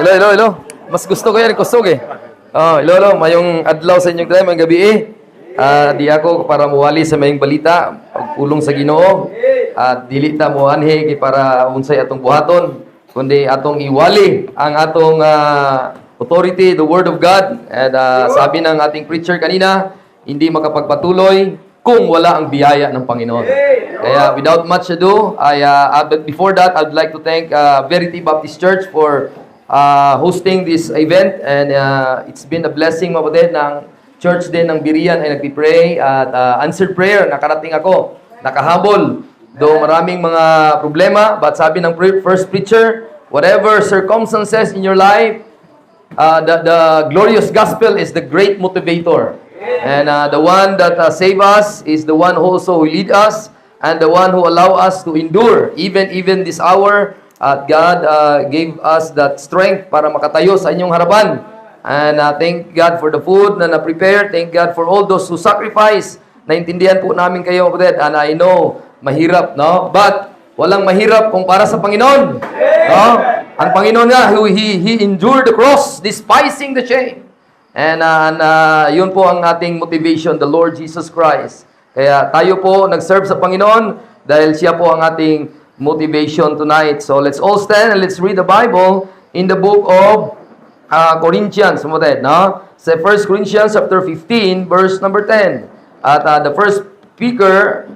Hello. Mas gusto ko yan, kusog eh. Hello. Mayong adlaw sa inyong tayo, mayong gabi eh. Di ako para muwali sa mayong balita, pagpulong sa Ginoo. At dili ta mo anhi kay para unsay atong buhaton, kundi atong iwali ang atong authority, the Word of God. And sabi ng ating preacher kanina, hindi makapagpatuloy kung wala ang biyaya ng Panginoon. Kaya without much ado, but before that, I'd like to thank Verity Baptist Church for hosting this event. And it's been a blessing, mababait, ng church din ng Birian ay nagpipray at answered prayer. Nakarating ako, nakahabol. Though maraming mga problema, but sabi ng first preacher, whatever circumstances in your life, the glorious gospel is the great motivator. And the one that save us is the one who also lead us, and the one who allow us to endure even this hour. God gave us that strength para makatayo sa inyong harapan. And thank God for the food na na-prepare. Thank God for all those who sacrifice. Naintindihan po namin kayo, kapatid. And I know, mahirap, no? But walang mahirap kung para sa Panginoon. No? Ang Panginoon nga, He endured the cross, despising the shame. And yun po ang ating motivation, the Lord Jesus Christ. Kaya tayo po nag-serve sa Panginoon dahil siya po ang ating motivation tonight. So let's all stand and let's read the Bible in the book of Corinthians. No? Sa 1 Corinthians chapter 15, verse number 10. At the first speaker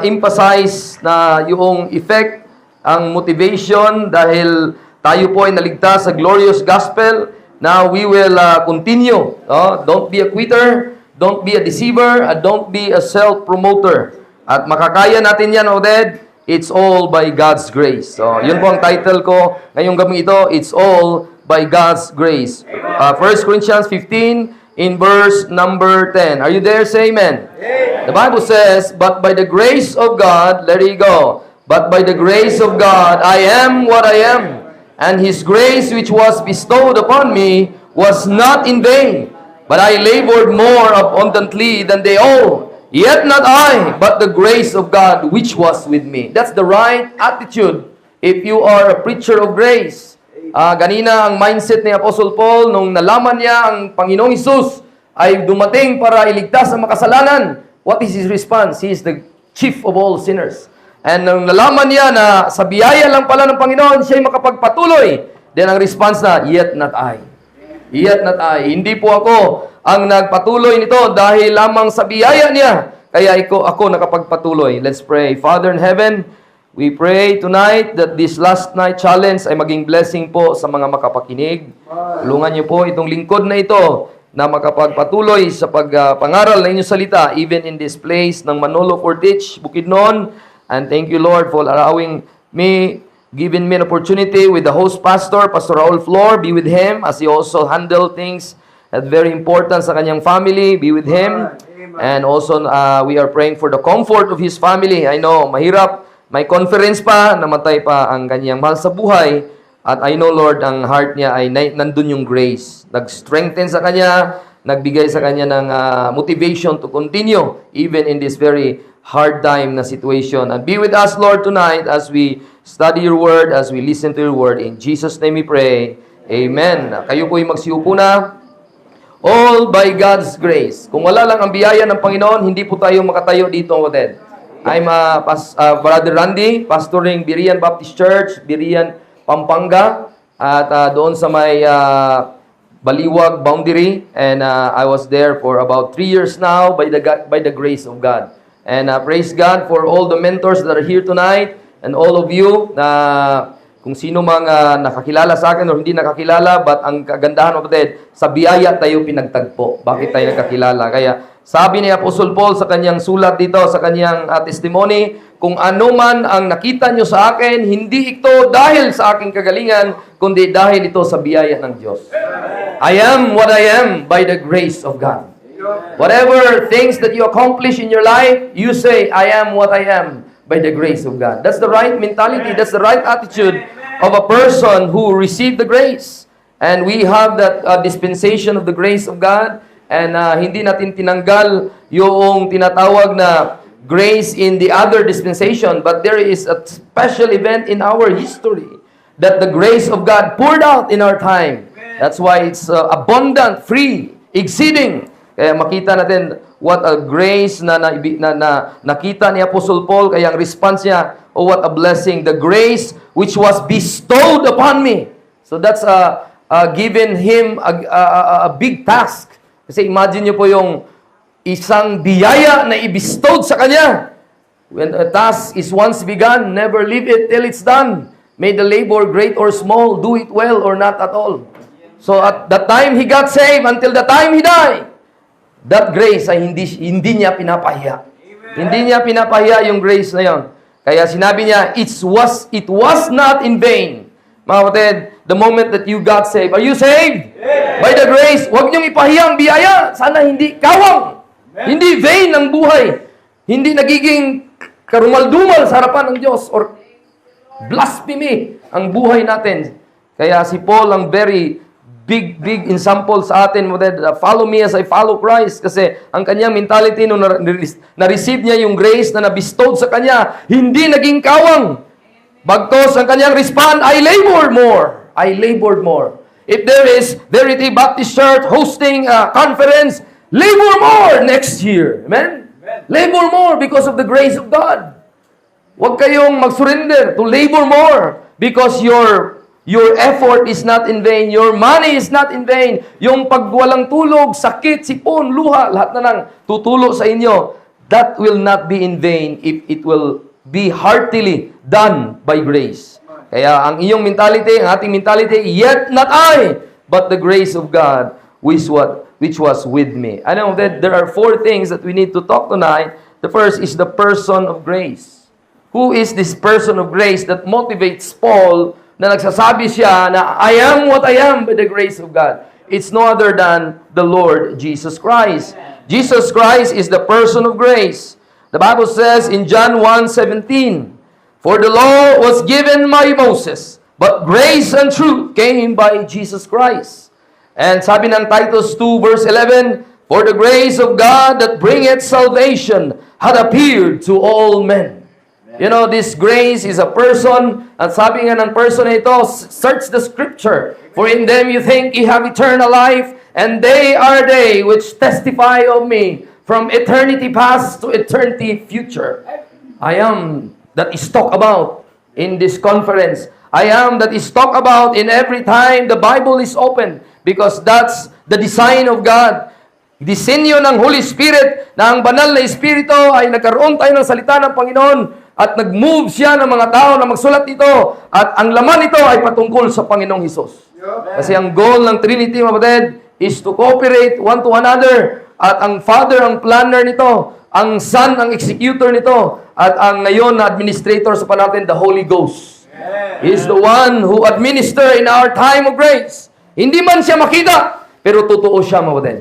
emphasize na yung effect, ang motivation dahil tayo po ay naligtas sa glorious gospel. Now we will continue. Don't be a quitter, don't be a deceiver, don't be a self-promoter. At makakaya natin yan, Oded. It's all by God's grace. So, yun po ang title ko ngayong gabi ito. It's all by God's grace. 1 Corinthians 15 in verse number 10. Are you there? Say amen. Amen. The Bible says, but by the grace of God, let it go. But by the grace of God, I am what I am. And His grace which was bestowed upon me was not in vain. But I labored more abundantly than they all. Yet not I, but the grace of God which was with me. That's the right attitude if you are a preacher of grace. Ganina ang mindset ni Apostle Paul nung nalaman niya ang Panginoong Hesus ay dumating para iligtas ang makasalanan. What is his response? He is the chief of all sinners. And nung nalaman niya na sa biyaya lang pala ng Panginoon siya ay makapagpatuloy, then ang response na, yet not I. Yet not I. Hindi po ako ang nagpatuloy nito dahil lamang sa biyaya niya. Kaya ako nakapagpatuloy. Let's pray. Father in heaven, we pray tonight that this last night challenge ay maging blessing po sa mga makapakinig. Tulungan niyo po itong lingkod na ito na makapagpatuloy sa pagpangaral na inyong salita even in this place ng Manolo Fortich, Bukidnon. And thank you, Lord, for allowing me, giving me an opportunity with the host pastor, Pastor Raul Flor. Be with him as he also handle things that very important sa kanyang family. Be with him. And also, we are praying for the comfort of his family. I know, mahirap. May conference pa, namatay pa ang kanyang mahal sa buhay. At I know, Lord, ang heart niya ay nandun yung grace. Nag-strengthen sa kanya, nagbigay sa kanya ng motivation to continue even in this very hard time na situation. And be with us, Lord, tonight as we study your word, as we listen to your word. In Jesus' name we pray. Amen. Kayo po'y magsiupo na. All by God's grace. Kung wala lang ang biyaya ng Panginoon, hindi po tayo makatayo dito, Oded. I'm Brother Randy, pastoring Birian Baptist Church, Birian, Pampanga, at doon sa may Baliwag boundary. And I was there for about 3 years now by the grace of God. And praise God for all the mentors that are here tonight and all of you na kung sino mang nakakilala sa akin o hindi nakakilala, but ang kagandahan of that, sa biyaya tayo pinagtagpo. Bakit tayo nakakilala? Kaya sabi ni Apostle Paul sa kanyang sulat dito, sa kanyang testimony, kung ano man ang nakita nyo sa akin, hindi ito dahil sa aking kagalingan, kundi dahil ito sa biyaya ng Diyos. I am what I am by the grace of God. Whatever things that you accomplish in your life, you say, I am what I am by the grace of God. That's the right mentality. That's the right attitude of a person who received the grace. And we have that dispensation of the grace of God. And hindi natin tinanggal yung tinatawag na grace in the other dispensation. But there is a special event in our history that the grace of God poured out in our time. That's why it's abundant, free, exceeding. Kaya makita natin what a grace na nakita ni Apostle Paul, kaya ang response niya, oh what a blessing, the grace which was bestowed upon me. So that's given him a big task. Kasi imagine niyo po yung isang biyaya na ibistowed sa kanya. When a task is once begun, never leave it till it's done. May the labor, great or small, do it well or not at all. So at the time he got saved, until the time he died, that grace ay hindi niya pinapahiya. Hindi niya pinapahiya yung grace na yon. Kaya sinabi niya, it was not in vain. Mga kapatid, the moment that you got saved, are you saved? By the grace, huwag niyong ipahiya ang biyaya. Sana hindi kawang. Hindi vain ang buhay. Hindi nagiging karumal-dumal sa harapan ng Diyos or blasphemy ang buhay natin. Kaya si Paul ang very big example sa atin. Follow me as I follow Christ. Kasi ang kanyang mentality nung na-receive niya yung grace na nabistowed sa kanya, hindi naging kawang. Bagtos ang kanyang respond, I labored more. I labored more. If there is Verity Baptist Church hosting a conference, labor more next year. Amen? Labor more because of the grace of God. Huwag kayong mag-surrender to labor more because your effort is not in vain. Your money is not in vain. Yung pagwalang tulog, sakit, sipon, luha, lahat na lang tutulo sa inyo, that will not be in vain if it will be heartily done by grace. Kaya ang iyong mentality, ang ating mentality, yet not I, but the grace of God, which was with me. I know that there are 4 things that we need to talk tonight. The first is the person of grace. Who is this person of grace that motivates Paul na nagsasabi siya na I am what I am by the grace of God? It's no other than the Lord Jesus Christ. Jesus Christ is the person of grace. The Bible says in John 1:17, for the law was given by Moses, but grace and truth came by Jesus Christ. And sabi ng Titus 2 verse 11, for the grace of God that bringeth salvation had appeared to all men. You know, this grace is a person, at sabi nga ng person na ito, search the scripture, for in them you think you have eternal life, and they are they which testify of me, from eternity past to eternity future. I am that is talked about in this conference. I am that is talked about in every time the Bible is open, because that's the design of God. Disenyo ng Holy Spirit na ang banal na Espiritu ay nagkaroon tayo ng salita ng Panginoon at nag-move siya ng mga tao na magsulat nito at ang laman nito ay patungkol sa Panginoong Hesus. Kasi ang goal ng Trinity, mga kapatid, is to cooperate one to another at ang Father ang planner nito, ang Son ang executor nito at ang ngayon na administrator sa panatin, the Holy Ghost. He is the one who administer in our time of grace. Hindi man siya makita, pero totoo siya, mga kapatid.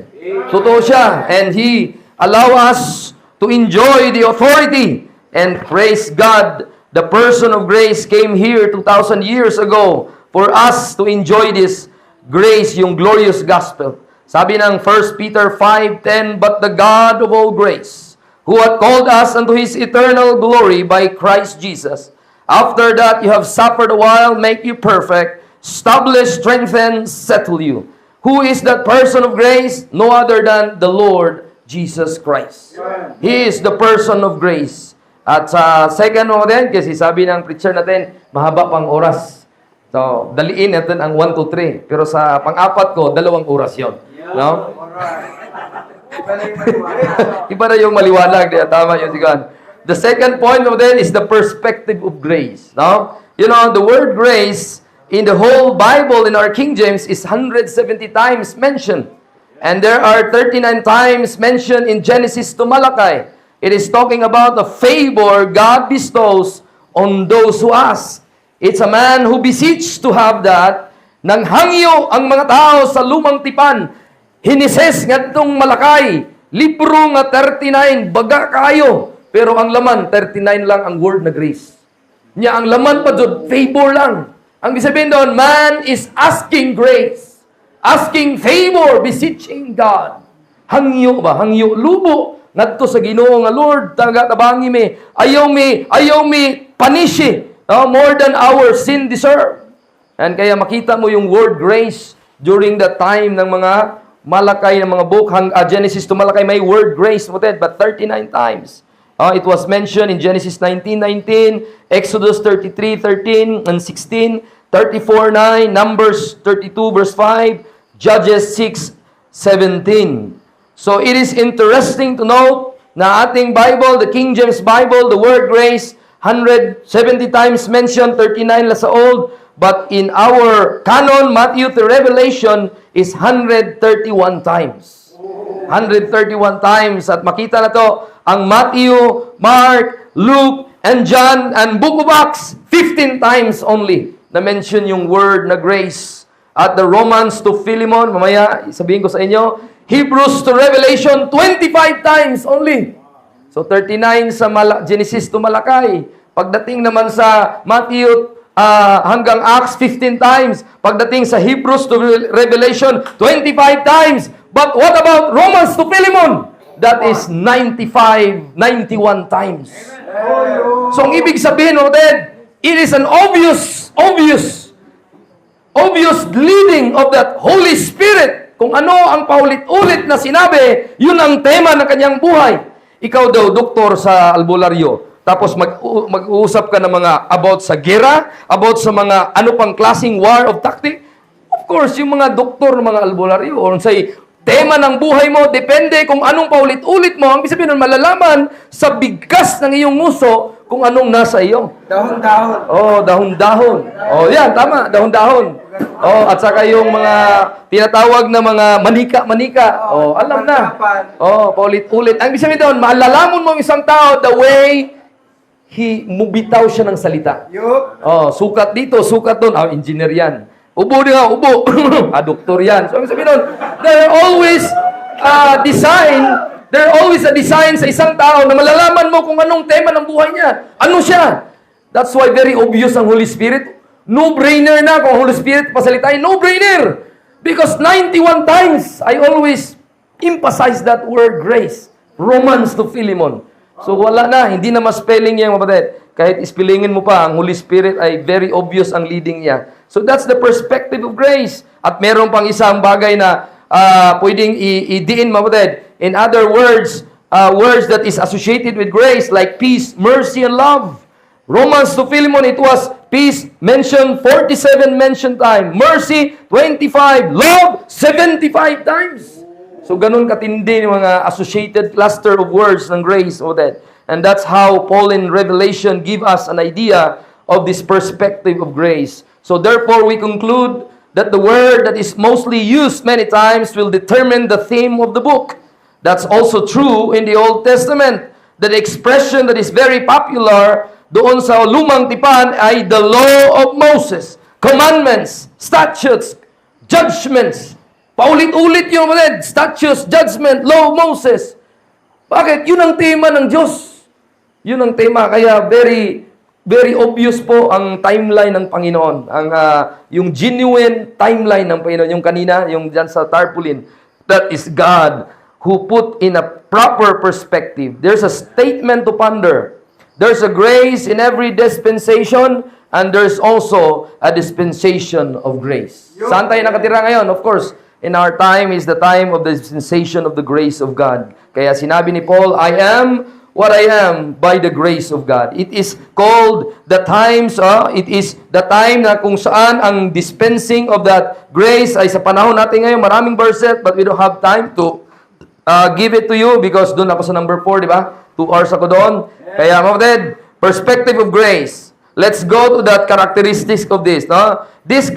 Totoo siya. And He allow us to enjoy the authority. And praise God, the person of grace came here 2,000 years ago for us to enjoy this grace, yung glorious gospel. Sabi ng 1 Peter 5:10, but the God of all grace, who hath called us unto His eternal glory by Christ Jesus, after that you have suffered a while, make you perfect, establish, strengthen, settle you. Who is that person of grace? No other than the Lord Jesus Christ. He is the person of grace. At sa second mo din, kasi sabi ng preacher natin, mahaba pang oras. So, daliin natin ang 1 to 3. Pero sa pang-apat ko, 2 oras yon. No? Iba na yung maliwanag. Tama yun, sigan. The second point mo din is the perspective of grace. No? You know, the word grace in the whole Bible in our King James is 170 times mentioned. And there are 39 times mentioned in Genesis to Malachi. It is talking about the favor God bestows on those who ask. It's a man who beseech to have that. Nang hangyo ang mga tao sa lumang tipan. Hinises nga itong Malakay. Libro nga 39, baga kayo. Pero ang laman, 39 lang ang word na grace. Nya ang laman pa dyan, favor lang. Ang sabihin doon, man is asking grace. Asking favor, beseeching God. Hangyo ba? Hangyo, lubo. Ngadto sa Ginoo nga Lord, tabangi mi, ayaw mi punish more than our sin deserve. And kaya makita mo yung word grace during the time ng mga Malakay, ng mga book, Genesis to Malakay, may word grace, but 39 times. It was mentioned in Genesis 19:19, Exodus 33:13 and 16, 34:9, Numbers 32 verse 5, Judges 6:17. So it is interesting to note na ating Bible, the King James Bible, the word grace, 170 times mentioned, 39 la sa old, but in our canon, Matthew to Revelation, is 131 times. 131 times. At makita na to, ang Matthew, Mark, Luke, and John, and Book of Acts, 15 times only na-mention yung word na grace. At the Romans to Philemon, mamaya sabihin ko sa inyo, Hebrews to Revelation, 25 times only. So 39 sa Genesis to Malakay. Pagdating naman sa Matthew hanggang Acts, 15 times. Pagdating sa Hebrews to Revelation, 25 times. But what about Romans to Philemon? That is 91 times. So ang ibig sabihin, it is an obvious leading of that Holy Spirit. Kung ano ang paulit-ulit na sinabi, yun ang tema ng kanyang buhay. Ikaw daw, doktor sa albularyo. Tapos mag-uusap ka ng mga about sa gera, about sa mga ano pang klaseng war of tactic. Of course, yung mga doktor ng mga albularyo, or say, tema ng buhay mo, depende kung anong paulit-ulit mo. Ang sabihin nun, malalaman sa bigkas ng iyong nguso kung anong nasa iyo. Dahon-dahon. Dahon-dahon. Yan, tama, dahon-dahon. At saka yung mga tinatawag na mga manika-manika. Alam na. Paulit-ulit. Ang sabihin doon, malalaman mo ang isang tao the way bumitaw siya ng salita. Sukat dito, sukat doon. Engineer yan. Ubo nga, ubo. Doktor yan. So, ang sabihin doon, there are always a design sa isang tao na malalaman mo kung anong tema ng buhay niya. Ano siya? That's why very obvious ang Holy Spirit. No-brainer na kung Holy Spirit pasalitain. No-brainer. Because 91 times, I always emphasize that word grace. Romans to Philemon. So wala na, hindi na mas-spelling niya, kapatid. Kahit ispellingin mo pa, ang Holy Spirit ay very obvious ang leading niya. So that's the perspective of grace. At meron pang isang bagay na pwedeng idiin, kapatid. In other words, words that is associated with grace, like peace, mercy, and love. Romans to Philemon, it was peace mentioned 47 mentioned time. Mercy, 25. Love, 75 times. So, ganun katindi yung mga associated cluster of words ng grace. And that's how Paul in Revelation give us an idea of this perspective of grace. So, therefore, we conclude that the word that is mostly used many times will determine the theme of the book. That's also true in the Old Testament. The expression that is very popular doon sa Lumang Tipan ay the law of Moses. Commandments, statutes, judgments. Paulit-ulit yung statutes, judgment, law of Moses. Bakit? Yun ang tema ng Diyos. Yun ang tema. Kaya very, very obvious po ang timeline ng Panginoon. Yung genuine timeline ng Panginoon. Yung kanina, yung dyan sa tarpaulin. That is God who put in a proper perspective. There's a statement to ponder. There's a grace in every dispensation, and there's also a dispensation of grace. Saan tayo nakatira ngayon? Of course, in our time is the time of the dispensation of the grace of God. Kaya sinabi ni Paul, I am what I am by the grace of God. It is called the times, it is the time na kung saan ang dispensing of that grace ay sa panahon natin ngayon. Maraming verses, but we don't have time to give it to you because doon ako sa number 4, di ba? 2 hours ako doon. Kaya, kapatid, perspective of grace. Let's go to that characteristics of this. No? This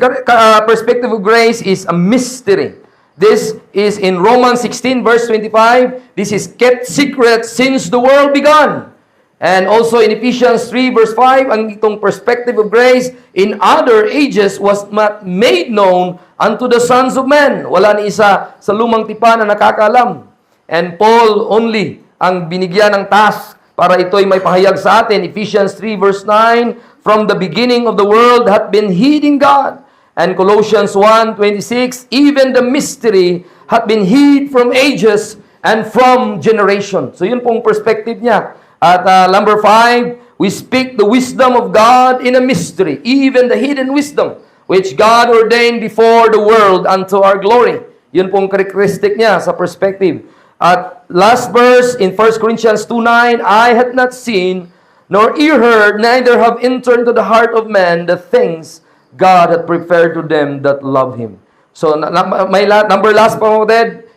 perspective of grace is a mystery. This is in Romans 16 verse 25. This is kept secret since the world began. And also in Ephesians 3 verse 5, ang itong perspective of grace in other ages was not made known unto the sons of men. Wala ni isa sa lumang tipan na nakakaalam. And Paul only ang binigyan ng task para ito'y may pahayag sa atin. Ephesians 3 verse 9, from the beginning of the world hath been hid in God. And Colossians 1:26, even the mystery hath been hid from ages and from generation. So yun pong perspective niya. At number 5, we speak the wisdom of God in a mystery, even the hidden wisdom. which God ordained before the world unto our glory. Yun pong characteristic niya sa perspective. At last verse in 1 Corinthians 2:9, I had not seen, nor ear heard, neither have entered into the heart of man the things God had prepared to them that love Him. So, number last pa mo,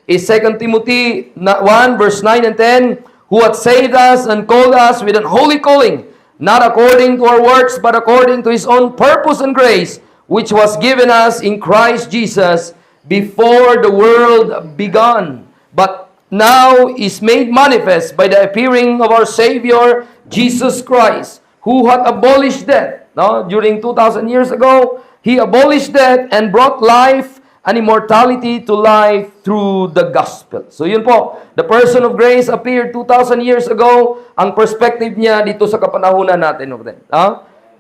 is 2 Timothy 1, verse 9 and 10, who hath saved us and called us with an holy calling, not according to our works, but according to His own purpose and grace, which was given us in Christ Jesus before the world began, but now is made manifest by the appearing of our Savior, Jesus Christ, who hath abolished death. No? During 2,000 years ago, He abolished death and brought life and immortality to life through the gospel. So yun po, the person of grace appeared 2,000 years ago. Ang perspective niya dito sa kapanahunan natin.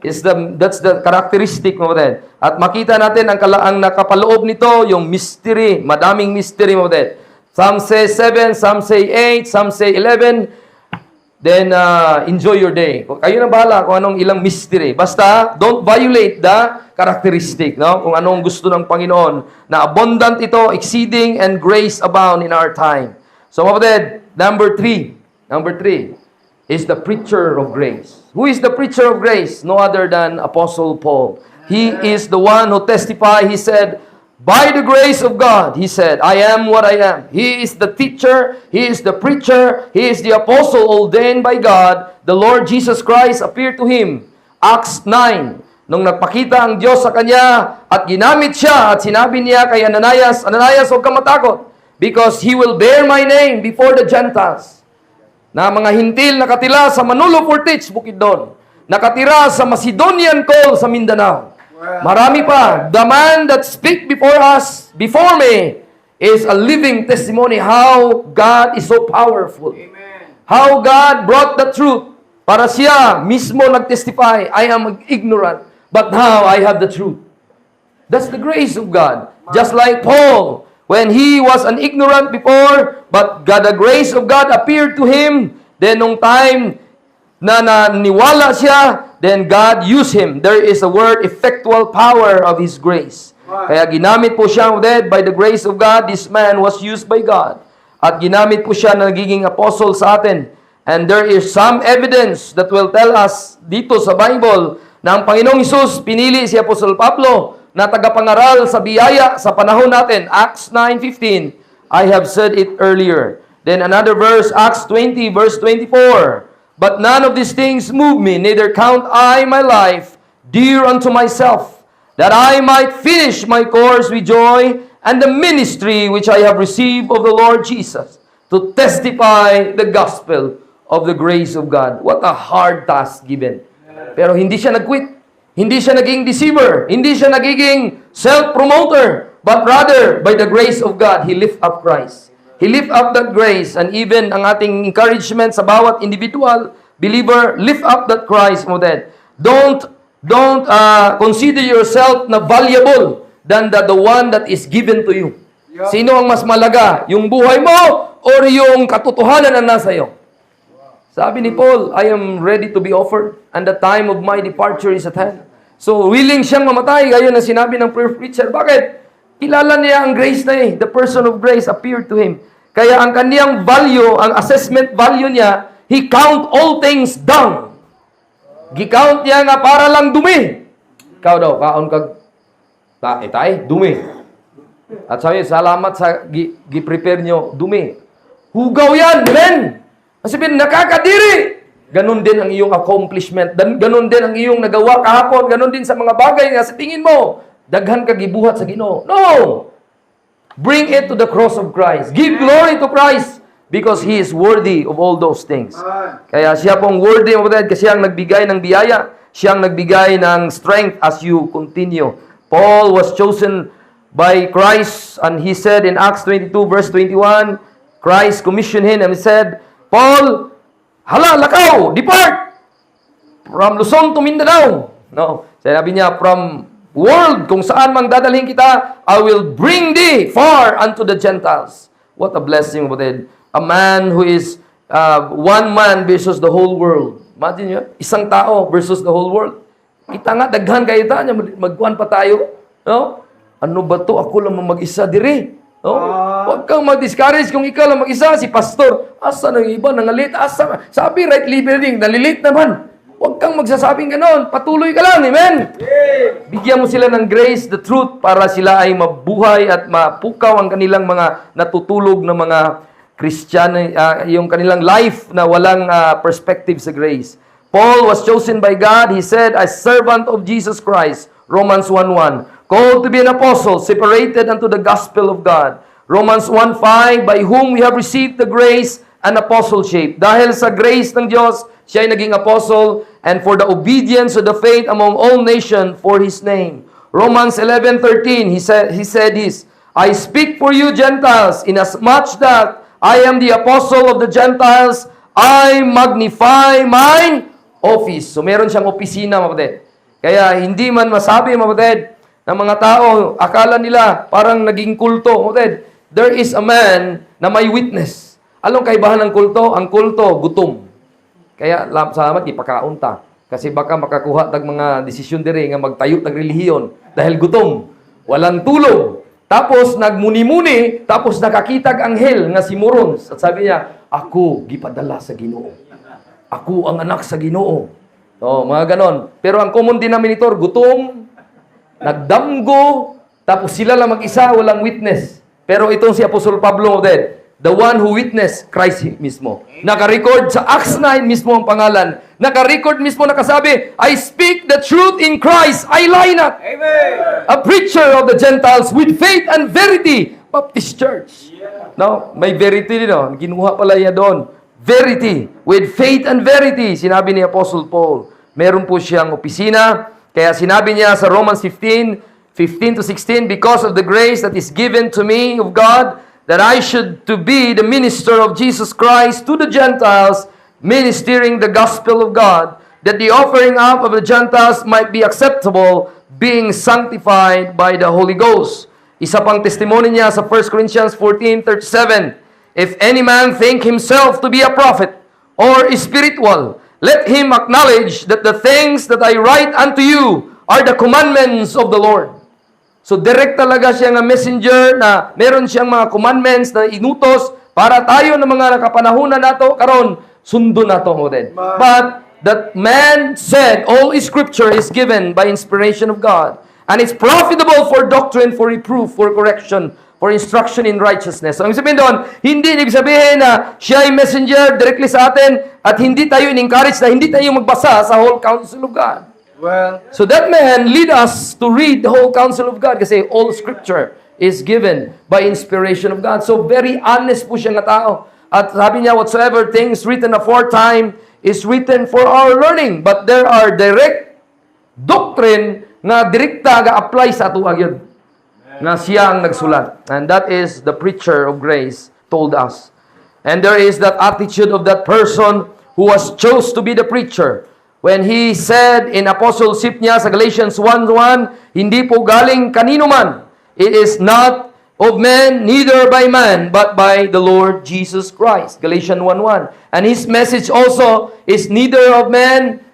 That's the characteristic mo din. At makita natin ang nakapaloob nito, yung mystery, madaming mystery mo din. Some say 7, some say 8, some say 11. Then enjoy your day. Kayo na bahala kung anong ilang mystery. Basta don't violate the characteristic, no? Kung anong gusto ng Panginoon na abundant ito, exceeding and grace abound in our time. So kapatid, number 3 is the preacher of grace. Who is the preacher of grace? No other than Apostle Paul. He is the one who testified. He said, by the grace of God, he said, I am what I am. He is the teacher. He is the preacher. He is the apostle ordained by God. The Lord Jesus Christ appeared to him. Acts 9. Nung nagpakita ang Diyos sa kanya at ginamit siya at sinabi niya kay Ananias, Ananias, huwag kang matakot because he will bear my name before the Gentiles. Na mga hintil nakatira sa Manolo Fortich, Bukidnon. Nakatira sa Macedonian Call sa Mindanao. Marami pa. The man that speak before me, is a living testimony how God is so powerful. Amen. How God brought the truth. Para siya mismo nag-testify, I am ignorant, but now I have the truth. That's the grace of God. Just like Paul, when he was an ignorant before, but the grace of God appeared to him, then nung time na naniwala siya, then God used him. There is a word, effectual power of His grace. Kaya ginamit po siya, by the grace of God, this man was used by God. At ginamit po siya na nagiging apostle sa atin. And there is some evidence that will tell us dito sa Bible na ang Panginoong Hesus pinili si Apostle Pablo na tagapangaral sa biyaya sa panahon natin. Acts 9:15. I have said it earlier. Then another verse, Acts 20, verse 24. But none of these things move me, neither count I my life dear unto myself, that I might finish my course with joy and the ministry which I have received of the Lord Jesus, to testify the gospel of the grace of God. What a hard task given. Pero hindi siya nag-quit. Hindi siya naging deceiver. Hindi siya nagiging self-promoter. But rather, by the grace of God, he lift up Christ. He lift up that grace. And even ang ating encouragement sa bawat individual believer, lift up that Christ mo din. Don't consider yourself na valuable than the one that is given to you. Sino ang mas malaga? Yung buhay mo or yung katotohanan na nasa iyo? Sabi ni Paul, I am ready to be offered and the time of my departure is at hand. So, willing siyang mamatay. Gayon na sinabi ng preacher. Bakit? Kilala niya ang grace na The person of grace appeared to him. Kaya ang kaniyang value, ang assessment value niya, he count all things down. Gi-count niya nga para lang dumi. Ikaw daw, kaon kag tay, dumi. At sabi, salamat sa gi-prepare nyo, dumi. Hugaw yan, men! Ang sabihin, nakakadiri! Ganon din ang iyong accomplishment. Ganon din ang iyong nagawa kahapon. Ganon din sa mga bagay nga sa tingin mo, daghan ka gibuhat sa Ginoo. No! Bring it to the cross of Christ. Give glory to Christ because He is worthy of all those things. Kaya siya pong worthy kasi siyang nagbigay ng biyaya. Siyang nagbigay ng strength as you continue. Paul was chosen by Christ and he said in Acts 22 verse 21, Christ commissioned him and he said, Paul, hala, lakaw, depart from Luzon to Mindanao. No, sabi niya, from world, kung saan mang dadalhin kita, I will bring thee far unto the Gentiles. What a blessing, brother. A man who is one man versus the whole world. Imagine nyo, isang tao versus the whole world. Kita nga, daghan kayo ta, magkuhan pa tayo. No? Ano ba to? Ako lang mag-isa diri. No? Huwag kang mag-discourage kung ikaw lang mag-isa. Si pastor, asa ng iba, nangalit, asa. Sabi, right living, nalilit naman. Huwag kang magsasabing gano'n. Patuloy ka lang, amen? Bigyan mo sila ng grace, the truth, para sila ay mabuhay at mapukaw ang kanilang mga natutulog na mga Christian, yung kanilang life na walang perspective sa grace. Paul was chosen by God, he said, as servant of Jesus Christ, Romans 1:1. Called to be an apostle, separated unto the gospel of God. Romans 1:5, by whom we have received the grace and apostleship. Dahil sa grace ng Diyos, siya ay naging apostle, and for the obedience of the faith among all nations for His name. Romans 11:13, he said this, I speak for you Gentiles, inasmuch that I am the apostle of the Gentiles, I magnify my office. So meron siyang opisina, mga kapatid. Kaya hindi man masabi, mga kapatid, ng mga tao, akala nila parang naging kulto. Mga kapatid, there is a man na may witness. Anong kaibahan ng kulto? Ang kulto, gutom. Kaya salamat, ipakaunta. Kasi baka makakuha tag mga desisyon diri nga magtayo tag relihiyon dahil gutom, walang tulog. Tapos nagmuni-muni, tapos nakakitag anghel nga si Morons. At sabi niya, ako gipadala sa Ginoo. Ako ang anak sa Ginoo. So, mga ganon. Pero ang common denominator, gutom, nagdamgo, tapos sila lang mag-isa, walang witness. Pero itong si Apostol Pablo, the one who witnessed Christ mismo. Naka-record sa Acts 9 mismo ang pangalan. Naka-record mismo nakasabi, I speak the truth in Christ, I lie not. Amen. A preacher of the Gentiles with faith and verity. Baptist Church. No, may verity din. No? Ginuha pala niya doon. Verity. With faith and verity. Sinabi ni Apostle Paul. Meron po siyang opisina. Kaya sinabi niya sa Romans 15:15-16, because of the grace that is given to me of God, that I should to be the minister of Jesus Christ to the Gentiles, ministering the gospel of God, that the offering up of the Gentiles might be acceptable, being sanctified by the Holy Ghost. Isa pang testimony niya sa 1 Corinthians 14:37, if any man think himself to be a prophet or spiritual, let him acknowledge that the things that I write unto you are the commandments of the Lord. So direct talaga siya nga messenger na meron siyang mga commandments na inutos para tayo ng mga nakapanahunan nato karon sundo nato mo din. But that man said all scripture is given by inspiration of God and it's profitable for doctrine, for reproof, for correction, for instruction in righteousness. So ang sabihin doon, hindi ibig sabihin na siya ay messenger directly sa atin at hindi tayo in-encourage na hindi tayo magbasa sa whole counsel of God. Well, So that man lead us to read the whole counsel of God kasi all scripture is given by inspiration of God. So very honest po siya nga tao. At sabi niya, whatsoever things written aforetime is written for our learning. But there are direct doctrine nga direkta ga-apply sa ato agad. Na siya ang nagsulat. And that is the preacher of grace told us. And there is that attitude of that person who was chose to be the preacher. When he said in apostleship niya sa Galatians 1:1, hindi po galing kanino man. It is not of man, neither by man, but by the Lord Jesus Christ. Galatians 1:1. And his message also is neither of man,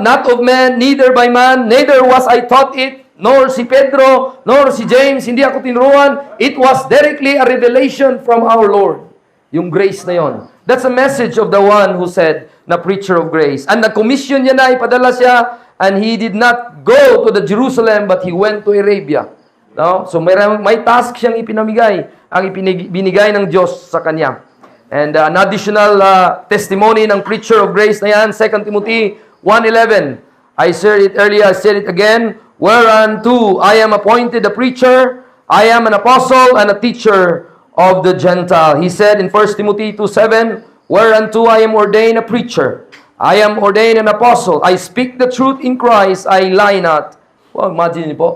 not of man, neither by man, neither was I taught it, nor si Pedro, nor si James, hindi ako tinuruan. It was directly a revelation from our Lord. Yung grace na yon. That's a message of the one who said, na preacher of grace. And na-commission niya na, ipadala siya, and he did not go to the Jerusalem, but he went to Arabia. No? So may task siyang ipinamigay, ang binigay ng Diyos sa kanya. And an additional testimony ng preacher of grace na yan, 2 Timothy 1:11. I said it earlier, I said it again, whereunto I am appointed a preacher, I am an apostle and a teacher of the Gentile. He said in 1 Timothy 2:7, whereunto I am ordained a preacher, I am ordained an apostle, I speak the truth in Christ, I lie not. Well, imagine niyo po.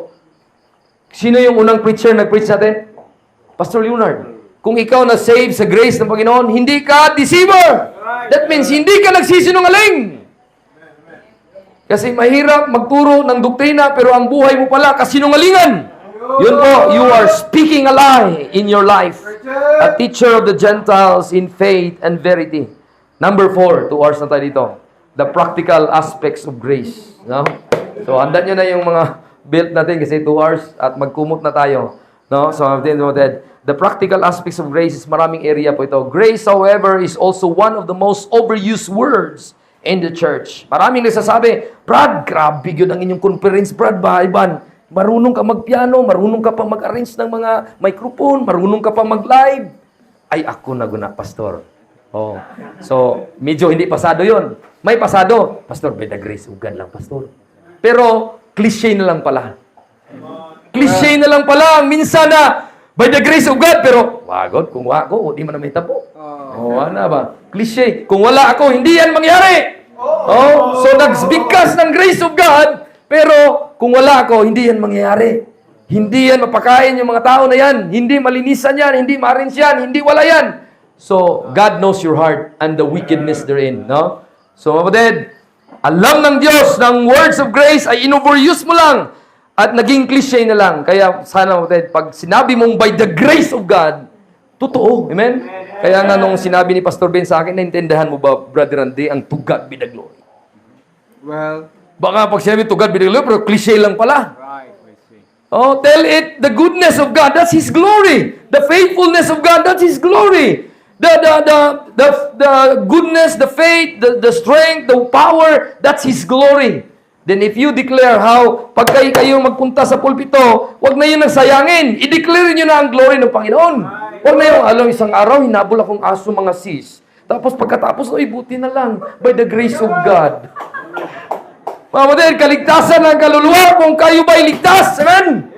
Sino yung unang preacher nag-preach natin? Pastor Leonard. Kung ikaw na save sa grace ng Panginoon, hindi ka deceiver. That means hindi ka nagsisinungaling. Kasi mahirap magturo ng doktrina pero ang buhay mo pala kasinungalingan. Yun po, you are speaking a lie in your life. A teacher of the Gentiles in faith and verity. Number 4, 2 hours na tayo dito. The practical aspects of grace. No? So, handa nyo na yung mga built natin kasi 2 hours at magkumot na tayo. No? So, the practical aspects of grace is maraming area po ito. Grace, however, is also one of the most overused words in the church. Maraming nagsasabi, Brad, grabe yun ang inyong conference, Brad, ba, Ivan? Marunong ka magpiano, marunong ka pa mag-arrange ng mga microphone, marunong ka pa mag-live. Ay, ako na guna, pastor. Oh. So, medyo hindi pasado yon. May pasado. Pastor, by the grace of God lang, pastor. Pero, cliche na lang pala. Cliche na lang pala. Minsan na, by the grace of God, pero, wagod, kung wala ako, di man na may tabo. Ano ba? Cliche. Kung wala ako, hindi yan mangyari. Oh, so, nagbigkas ng grace of God, pero, kung wala ako, hindi yan mangyayari. Hindi yan mapakain yung mga tao na yan. Hindi malinisan yan, hindi ma-arrange yan, hindi wala yan. So, God knows your heart and the wickedness therein, no? So, kapatid, alam ng Diyos ng words of grace ay in-overuse mo lang at naging cliche na lang. Kaya, sana, kapatid, pag sinabi mong by the grace of God, totoo, amen? Kaya nga nung sinabi ni Pastor Ben sa akin, naintindihan mo ba, Brother Randy, ang to God be the glory? Well, Baka pag sinabi to God be the glory, pero cliche lang pala. right, I see. Oh, tell it the goodness of God, that's His glory. The faithfulness of God, that's His glory. The goodness, the faith, the strength, the power, that's His glory. Then if you declare how, pag kayo magpunta sa pulpito, wag na yun nagsayangin. I-declare nyo na ang glory ng Panginoon. Wag na yung, alam, isang araw, hinabol akong aso mga sis. Tapos pagkatapos, oy, buti na lang, by the grace of God. Mga kapatid, kaligtasan ng kaluluwa kung kayo ba'y ligtas. Amen?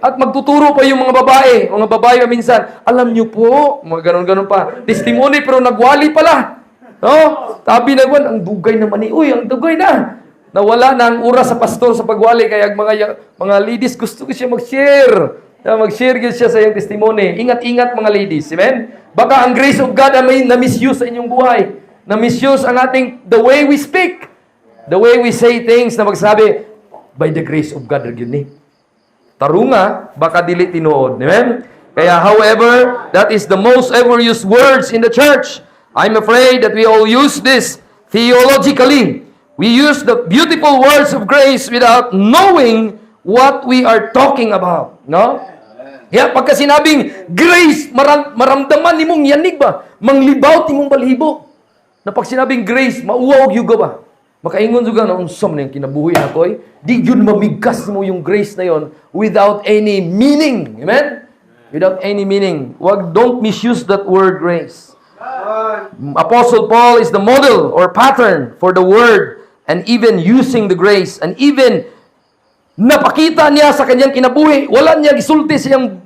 At magtuturo pa yung mga babae. Mga babae minsan, alam nyo po, mga ganon-ganon pa. Testimony pero nagwali pala. No? Sabi na buwan, ang dugay naman ni, uy, ang dugay na. Nawala na ang oras sa pastor sa pagwali. Kaya mga ladies, gusto ko siya mag-share. Mag-share siya sa iyong testimony. Ingat-ingat mga ladies. Amen? Baka ang grace of God ay na-misuse sa inyong buhay. Na-misuse ang ating, the way we speak. The way we say things na magsabi, by the grace of God, yun eh. Tarunga, baka dili tinuod. Amen? Kaya, however, that is the most ever used words in the church. I'm afraid that we all use this theologically. We use the beautiful words of grace without knowing what we are talking about. No? Kaya pagka sinabing grace, maramdaman ni mong yanig ba? Manglibawt ni mong balhibo. Na pag sinabing grace, mauwaw yuga ba? Makaingon juga na unsam na yung kinabuhi na ko, di yun mamigkas mo yung grace na yon without any meaning. Amen? Without any meaning. Don't misuse that word grace. Apostle Paul is the model or pattern for the word and even using the grace and even napakita niya sa kanyang kinabuhi. Wala niya gisulti sa iyang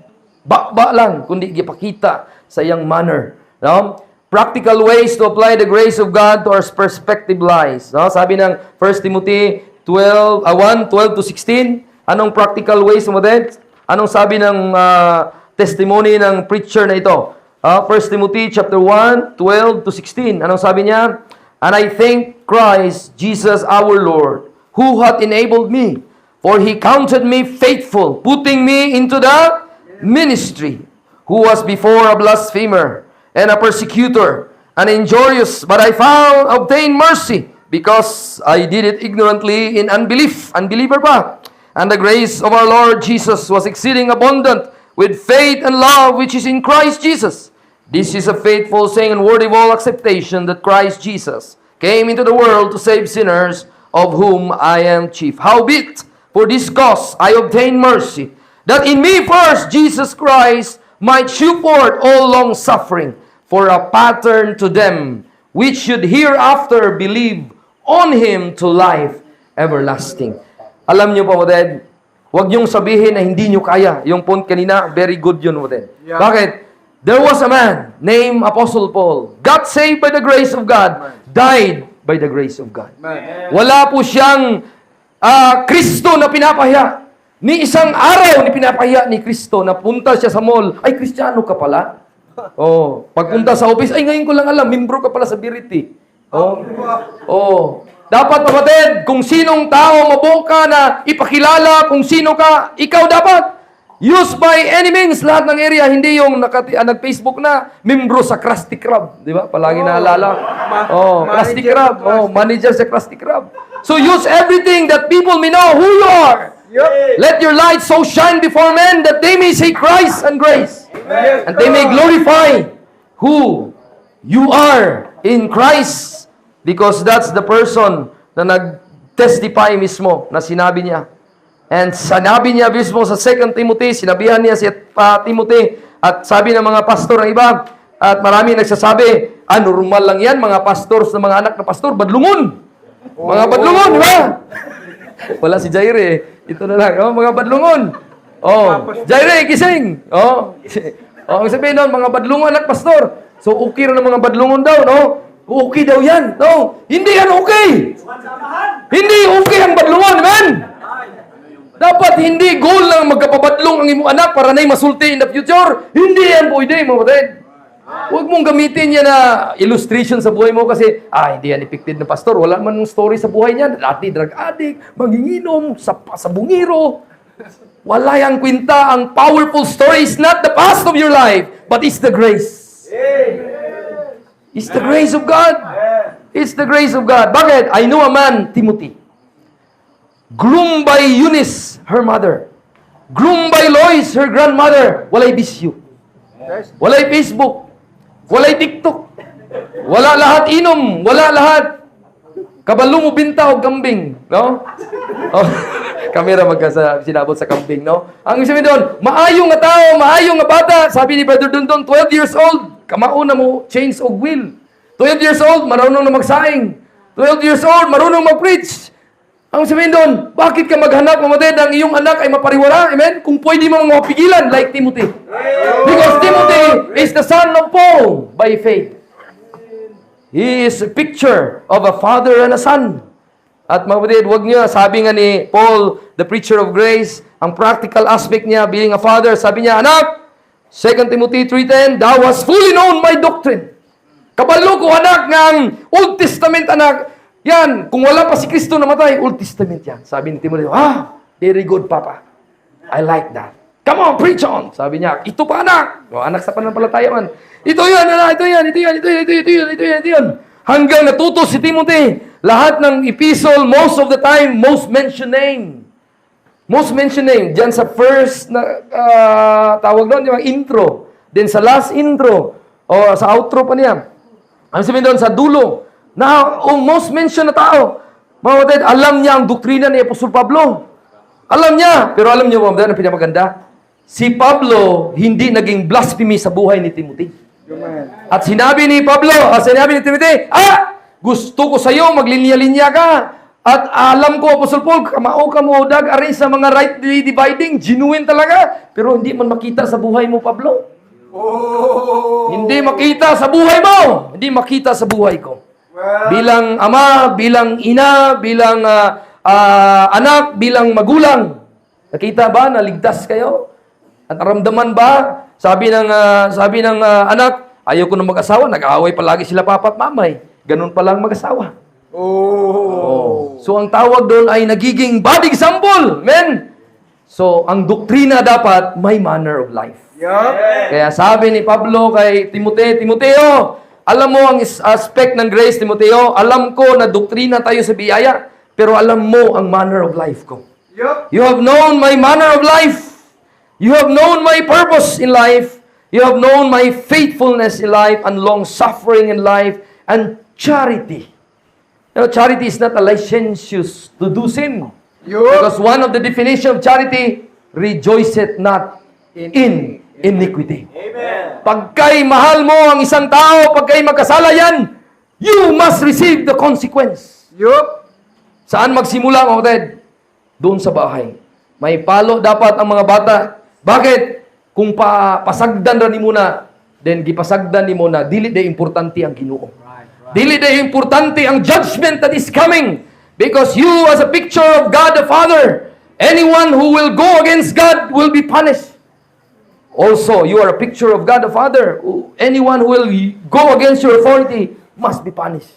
bakba lang, kundi gipakita sa iyang manner. No? Practical ways to apply the grace of God to our perspective lies. No? Sabi ng 1 Timothy 1:12 to 16, anong practical ways mo din? Anong sabi ng testimony ng preacher na ito? 1 Timothy chapter 1:12 to 16. Anong sabi niya? And I thank Christ Jesus our Lord, who hath enabled me, for He counted me faithful, putting me into the ministry, who was before a blasphemer, and a persecutor, and injurious, but I obtained mercy, because I did it ignorantly in unbelief. Unbeliever pa. And the grace of our Lord Jesus was exceeding abundant with faith and love which is in Christ Jesus. This is a faithful saying and worthy of all acceptation, that Christ Jesus came into the world to save sinners, of whom I am chief. Howbeit, for this cause I obtained mercy, that in me first Jesus Christ might shew forth all long suffering, for a pattern to them which should hereafter believe on Him to life everlasting. Alam niyo po, Dad, huwag niyong sabihin na hindi niyo kaya. Yung point kanina, very good yun, Dad. Yeah. Bakit? There was a man named Apostle Paul. Got saved by the grace of God. Died by the grace of God. Amen. Wala po siyang Kristo na pinapahiya. Ni isang araw ni pinapahiya ni Kristo na punta siya sa mall. Ay, Kristiyano ka pala? Oh, pagpunta sa office, ay ngayon ko lang alam, membro ka pala sa Biriti. Oh. Oh. Dapat kapatid, kung sinong tao mabuka na ipakilala kung sino ka, ikaw dapat. Use by any means, lahat ng area, hindi yung nag-Facebook na, membro sa Krusty Krab. Di ba? Palagi naalala. Krusty Krab. Manager sa Krusty Krab. So use everything that people may know who you are. Let your light so shine before men that they may see Christ and grace. And they may glorify who you are in Christ. Because that's the person na nag-testify mismo na sinabi niya. And sinabi niya mismo sa 2 Timothy, sinabihan niya si Timothy, at sabi ng mga pastor ng iba, at marami nagsasabi, normal lang yan, mga pastors na mga anak na pastor, badlungon. Mga badlungon, di ba? Wala si Jaire. Ito na lang, mga badlungon. Jaire, gising. Ang sabihin nun, mga badlungon at pastor. So, okay rin ng mga badlungon daw, no? Okay daw yan. No, hindi yan okay. Hindi okay ang badlungon, man. Dapat hindi goal lang magkapabadlong ang imong anak para na'y masulti in the future. Hindi yan pwede, mga kapatid. Huwag mong gamitin yan na illustration sa buhay mo kasi, hindi yan depicted na pastor. Wala man story sa buhay niya. Dati drug addict, manginginom, sa bungiro. Wala yang kwenta. Ang powerful story is not the past of your life, but it's the grace. It's the grace of God. It's the grace of God. Bakit? I know a man, Timothy, groomed by Eunice, her mother. Groomed by Lois, her grandmother. Walay bisyo. Walay Facebook. Walay TikTok. Wala lahat inom. Wala lahat kabalo mo binta o kambing. No? Kamera sinabot sa kambing, no? Ang sabi doon, maayong nga tao, maayong nga bata. Sabi ni Brother Dundon, 12 years old, kamao na mo change og will. 12 years old, marunong na magsaing. 12 years old, marunong mag-preach. Ang sabihin doon, bakit ka maghanap, mamatid, ang iyong anak ay mapariwara? Amen? Kung pwede mo mga mapigilan, like Timothy. Because Timothy is the son of Paul by faith. He is a picture of a father and a son. At mga kapatid, huwag niyo, sabi nga ni Paul, the preacher of grace, ang practical aspect niya, being a father, sabi niya, anak, 2 Timothy 3:10, thou hast fully known my doctrine. Kabalo ko, anak, ng Old Testament, anak, yan, kung wala pa si Kristo namatay, Old Testament yan. Sabi ni Timothy, very good, Papa. I like that. Come on, preach on. Sabi niya, ito pa, anak. Anak sa pananampalataya man. Ito yan, anak, ito yan. Hanggang natuto si Timothy, lahat ng epistle, most of the time, most mention name. Most mention name. Diyan sa first, tawag doon, yung intro. Then sa last intro, o sa outro pa niya. Ang sabihin doon, sa dulo, na most mention na tao. Mga kapatid, alam niya ang doktrina ni Apostol Pablo. Alam niya. Pero alam niyo, mga kapatid, ang pinamaganda, si Pablo hindi naging blasphemy sa buhay ni Timothy. At sinabi ni Pablo, sinabi ni Timothy, gusto ko sa iyo, maglinya-linya ka. At alam ko, Apostol Paul, kamao ka mo, arin sa mga rightly dividing, genuine talaga. Pero hindi man makita sa buhay mo, Pablo. Hindi makita sa buhay mo. Hindi makita sa buhay ko. Bilang ama, bilang ina, bilang anak, bilang magulang. Nakita ba na ligtas kayo? At naramdaman ba? Sabi ng anak, ayaw ko na mag-asawa, nag-aaway palagi sila papa at mamay. Ganun pa lang mag-asawa. So ang tawag doon ay nagiging bad example. Men. So ang doktrina dapat may manner of life. Kaya sabi ni Pablo kay Timoteo, alam mo ang aspect ng grace, Timoteo, alam ko na doktrina tayo sa biyaya, pero alam mo ang manner of life ko. You have known my manner of life. You have known my purpose in life. You have known my faithfulness in life and long-suffering in life and charity. You know, charity is not a licentious to do sin. Because one of the definition of charity, rejoiceth not in iniquity. Amen. Pagkay mahal mo ang isang tao, pagkay magkasala yan, you must receive the consequence. Saan magsimula, mga kapatid? Doon sa bahay. May palo dapat ang mga bata. Bakit? Kung pasagdan ra ni muna, then gipasagdan ni muna, dili day importante ang Ginoo. Dili day importante ang judgment that is coming. Because you as a picture of God the Father, anyone who will go against God will be punished. Also, you are a picture of God the Father. Anyone who will go against your authority must be punished.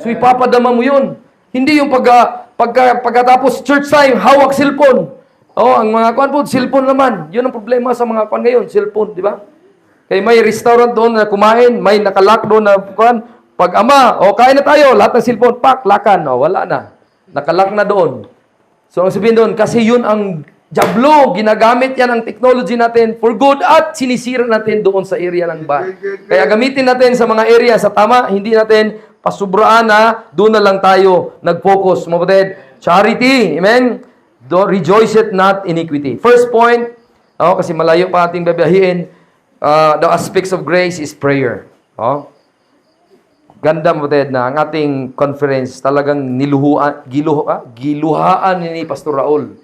So ipapadama mo yun. Hindi yung pagkatapos church time, hawak cellphone. Ang mga kuan po, cellphone naman. Yun ang problema sa mga kuan ngayon, cellphone, di ba? Kaya may restaurant doon na kumain, may nakalock doon na kuan. Pag ama, kain na tayo, lahat ng cellphone, pak, lakan, wala na. Nakalock na doon. So, ang sabihin doon, kasi yun ang jablo, ginagamit yan ang technology natin for good at sinisira natin doon sa area ng bahay. Kaya gamitin natin sa mga area sa tama, hindi natin pasubraan na doon na lang tayo nag-focus. Mga kapatid, charity, amen? Rejoice it not iniquity. First point, kasi malayo pa ating babahiin, the aspects of grace is prayer. Ganda mo na ang ating conference talagang giluhaan ni Pastor Raul.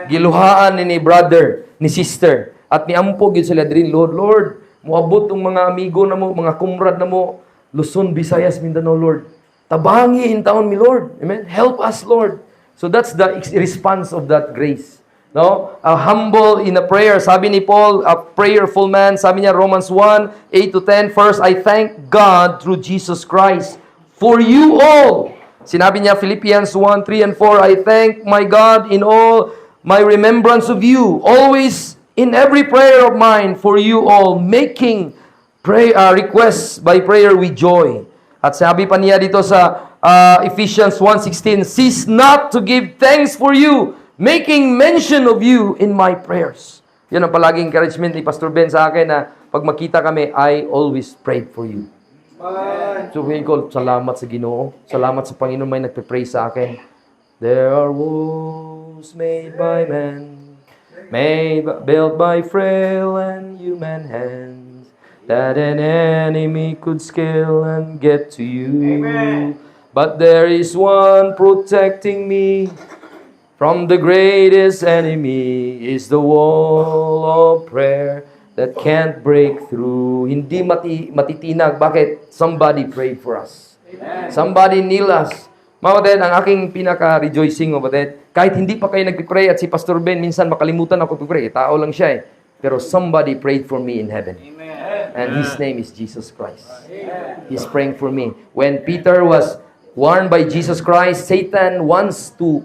Giluhaan ni brother, ni sister. At ni ampog yun sila din, Lord, muabot ng mga amigo na mo, mga kumrad na mo, Luzon, Visayas, Mindanao, Lord. Tabangi in taon mi, Lord. Amen? Help us, Lord. So that's the response of that grace. No? Humble in a prayer. Sabi ni Paul, a prayerful man. Sabi niya, Romans 1, 8-10. First, I thank God through Jesus Christ for you all. Sinabi niya, Philippians 1, 3 and 4, I thank my God in all my remembrance of you, always in every prayer of mine for you all, making requests by prayer with joy. At sabi pa niya dito sa Ephesians 1:16, cease not to give thanks for you, making mention of you in my prayers. Yan ang palaging encouragement ni Pastor Ben sa akin na pag makita kami, I always prayed for you. So, ko, salamat sa Ginoo. Salamat sa Panginoon may nagpe-pray sa akin. There are walls made by men, built by frail and human hands, that an enemy could scale and get to you. Amen. But there is one protecting me from the greatest enemy, is the wall of prayer that can't break through. Hindi matitinag. Bakit? Somebody prayed for us. Amen. Somebody kneel us. Mga kapatid, ang aking pinaka-rejoicing, mga kapatid, kahit hindi pa kayo nagpipray at si Pastor Ben, minsan makalimutan ako pipray. Tao lang siya eh. Pero somebody prayed for me in heaven. Amen. And His name is Jesus Christ. Amen. He's praying for me. When Peter was warned by Jesus Christ, Satan wants to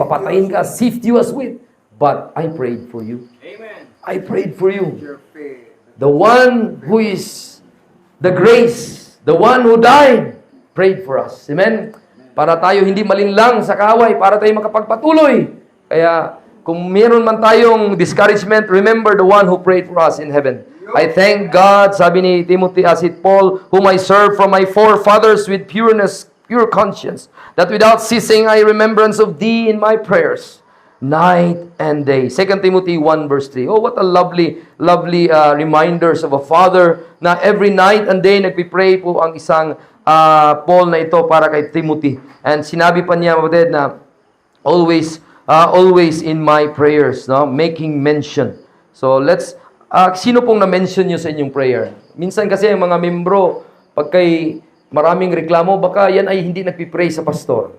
papatayin ka, sift you as wheat. But I prayed for you. Amen. I prayed for you. The one who is the grace, the one who died, prayed for us. Amen? Para tayo hindi malinlang sa kaaway, para tayo makapagpatuloy. Kaya, kung meron man tayong discouragement, remember the one who prayed for us in heaven. I thank God, sabi ni Timothy, as it Paul, whom I serve from my forefathers with pure conscience, that without ceasing I remembrance of thee in my prayers, night and day. 2 Timothy 1 verse 3. Oh, what a lovely reminders of a father na every night and day nagpipray po ang isang Paul na ito para kay Timothy. And sinabi pa niya, kapatid, na always in my prayers, no? Making mention. So let's sino pong na-mention niyo sa inyong prayer? Minsan kasi ang mga membro, pag kay maraming reklamo, baka yan ay hindi nagpipray sa pastor.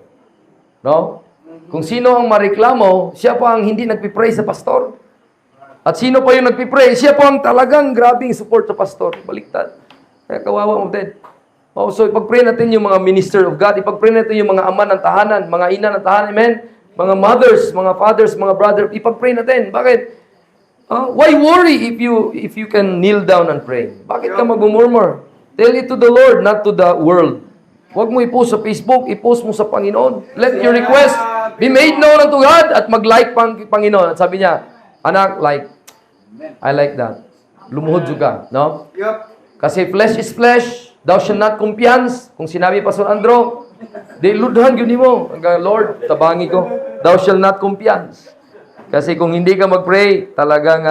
No? Kung sino ang mareklamo, siya pa ang hindi nagpipray sa pastor. At sino pa yung nagpipray, siya pa ang talagang grabing support sa pastor. Baliktad. Kaya kawawa mo, Ted. So ipag-pray natin yung mga minister of God, ipag-pray natin yung mga ama ng tahanan, mga ina ng tahanan, amen? Mga mothers, mga fathers, mga brother, ipag-pray natin. Bakit? Why worry if you can kneel down and pray? Bakit ka mag-murmur? Tell it to the Lord, not to the world. Huwag mo i-post sa Facebook, i-post mo sa Panginoon. Let your request be made known unto God at mag-like pang Panginoon. At sabi niya, anak, like. I like that. Lumuhod juga, no? Kasi flesh is flesh. Thou shalt not kumpiyansa. Kung sinabi pa sa Andro, di ludhan yun mo. Lord, tabangi ko. Thou shalt not kumpiyansa. Kasi kung hindi ka mag-pray, talagang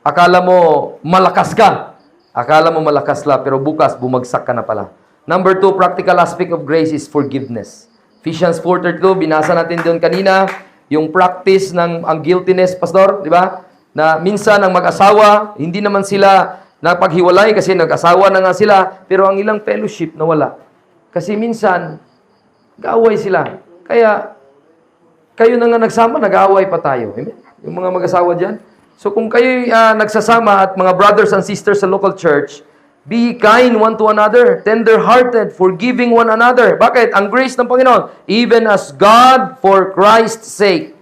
akala mo malakas ka. Akala mo malakas la, pero bukas bumagsak ka na pala. Number 2, practical aspect of grace is forgiveness. Ephesians 4:32, binasa natin doon kanina, yung practice ng ang guiltiness, pastor, di ba? Na minsan ang mag-asawa, hindi naman sila napaghiwalay kasi nag-asawa na nga sila, pero ang ilang fellowship nawala. Kasi minsan, nag-aaway sila. Kaya, kayo na nga nagsama, nag-aaway pa tayo. Amen? Yung mga mag-asawa dyan. So kung kayo nagsasama at mga brothers and sisters sa local church, be kind one to another, tender-hearted, forgiving one another. Bakit? Ang grace ng Panginoon, even as God for Christ's sake.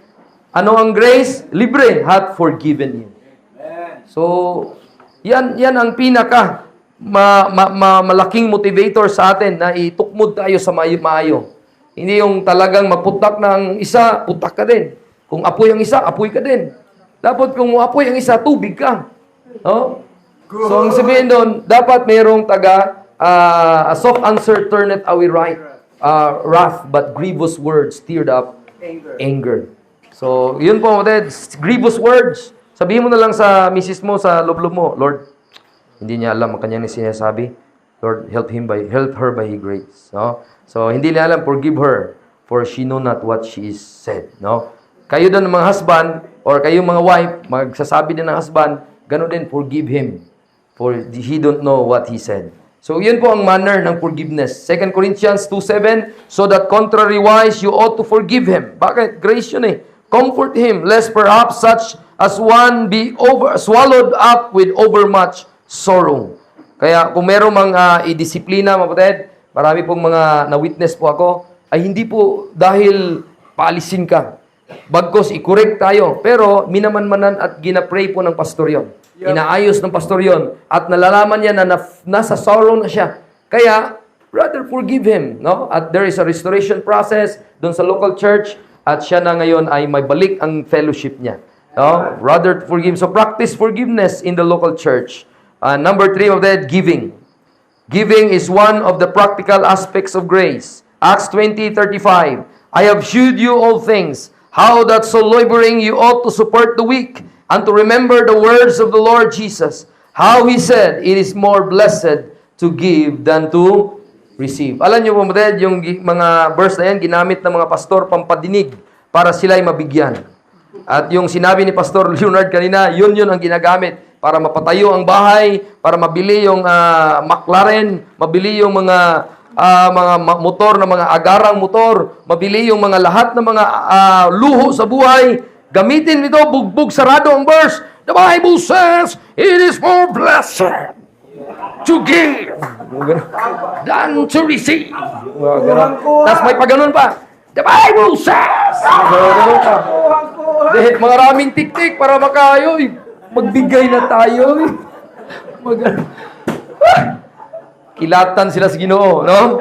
Ano ang grace? Libre, hath forgiven you. So, yan ang pinaka malaking motivator sa atin na itukmod tayo sa maayo. Hindi yung talagang maputak ng isa, putak ka din. Kung apoy ang isa, apoy ka din. Dapat kung apoy ang isa, tubig ka. No? So, ang sabihin doon, dapat mayroong a soft answer turneth away wrath, but grievous words stirred up anger. So, yun po, grievous words. Sabihin mo na lang sa misis mo, sa loob-loob mo, Lord, hindi niya alam ang kanyang sinasabi. Lord, help her by His grace. No? So, hindi niya alam, forgive her, for she know not what she is said. No? Kayo doon mga husband, or kayo mga wife, magsasabi din ng husband, gano'n din, forgive him, for he don't know what he said. So, yun po ang manner ng forgiveness. 2 Corinthians 2:7, so that contrariwise, you ought to forgive him. Bakit? Grace yun eh. Comfort him, lest perhaps such as one be swallowed up with overmuch sorrow. Kaya kung meron mga idisiplina, mapatid, marami pong mga na-witness po ako, ay hindi po dahil paalisin ka. Bagkos, i-correct tayo. Pero minamanmanan at ginapray po ng pastor yon. Inaayos ng pastor yon. At nalalaman niya na nasa sorrow na siya. Kaya, rather forgive him. No? At there is a restoration process doon sa local church. At siya na ngayon ay may balik ang fellowship niya. No? Rather forgive. So practice forgiveness in the local church. Number 3 of that, giving. Giving is one of the practical aspects of grace. Acts 20:35. I have shewed you all things, how that so laboring you ought to support the weak, and to remember the words of the Lord Jesus, how He said, it is more blessed to give than to receive. Alam niyo po, yung mga verse na yan, ginamit ng mga pastor pampadinig para sila'y mabigyan. At yung sinabi ni Pastor Leonard kanina, yun ang ginagamit para mapatayo ang bahay, para mabili yung McLaren, mabili yung mga motor na mga agarang motor, mabili yung mga lahat ng mga luho sa buhay. Gamitin nito, bugbog sarado ang verse. The Bible says, it is more blessed to give than to receive. Tapos may pagganon pa. The Bible says. Ganun pa. Dahil maraming tik-tik para makayo. Magbigay na tayo. Kilatan sila sa Ginoo, no?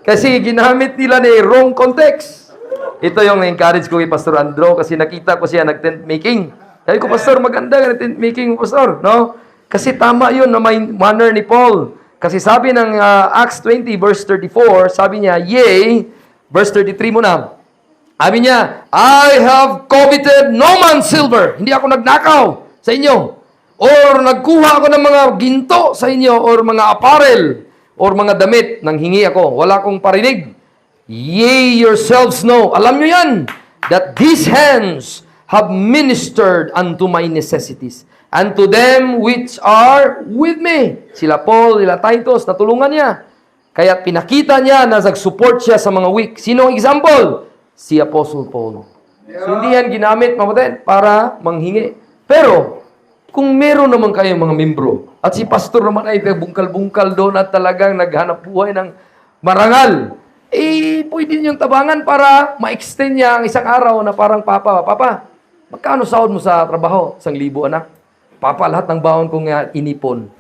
Kasi ginamit nila ni wrong context. Ito yung encourage ko kay Pastor Andro kasi nakita ko siya nag-tent making. Sabi ko, Pastor, maganda ka tent making, Pastor, no? Kasi tama yun na may manner ni Paul. Kasi sabi ng Acts 20 verse 34, sabi niya, yea, verse 33 muna. Sabi niya, I have coveted no man's silver. Hindi ako nagnakaw sa inyo. Or nagkuha ako ng mga ginto sa inyo or mga apparel or mga damit nang hingi ako. Wala akong parinig. Ye yourselves know. Alam nyo yan. That these hands have ministered unto my necessities. And to them which are with me. Sila Paul, sila Titus, natulungan niya. Kaya pinakita niya na nag-support siya sa mga weak. Sino ang example? Si Apostle Paul. So hindi yan ginamit, mapatid, para manghingi. Pero, kung meron naman kayong mga membro, at si pastor naman ay bungkal-bungkal doon at talagang naghanap buhay ng marangal, pwede niyong tabangan para ma-extend niya ang isang araw na parang, Papa, magkano sahod mo sa trabaho? 1,000, anak. Papa, lahat ng baon kong inipon.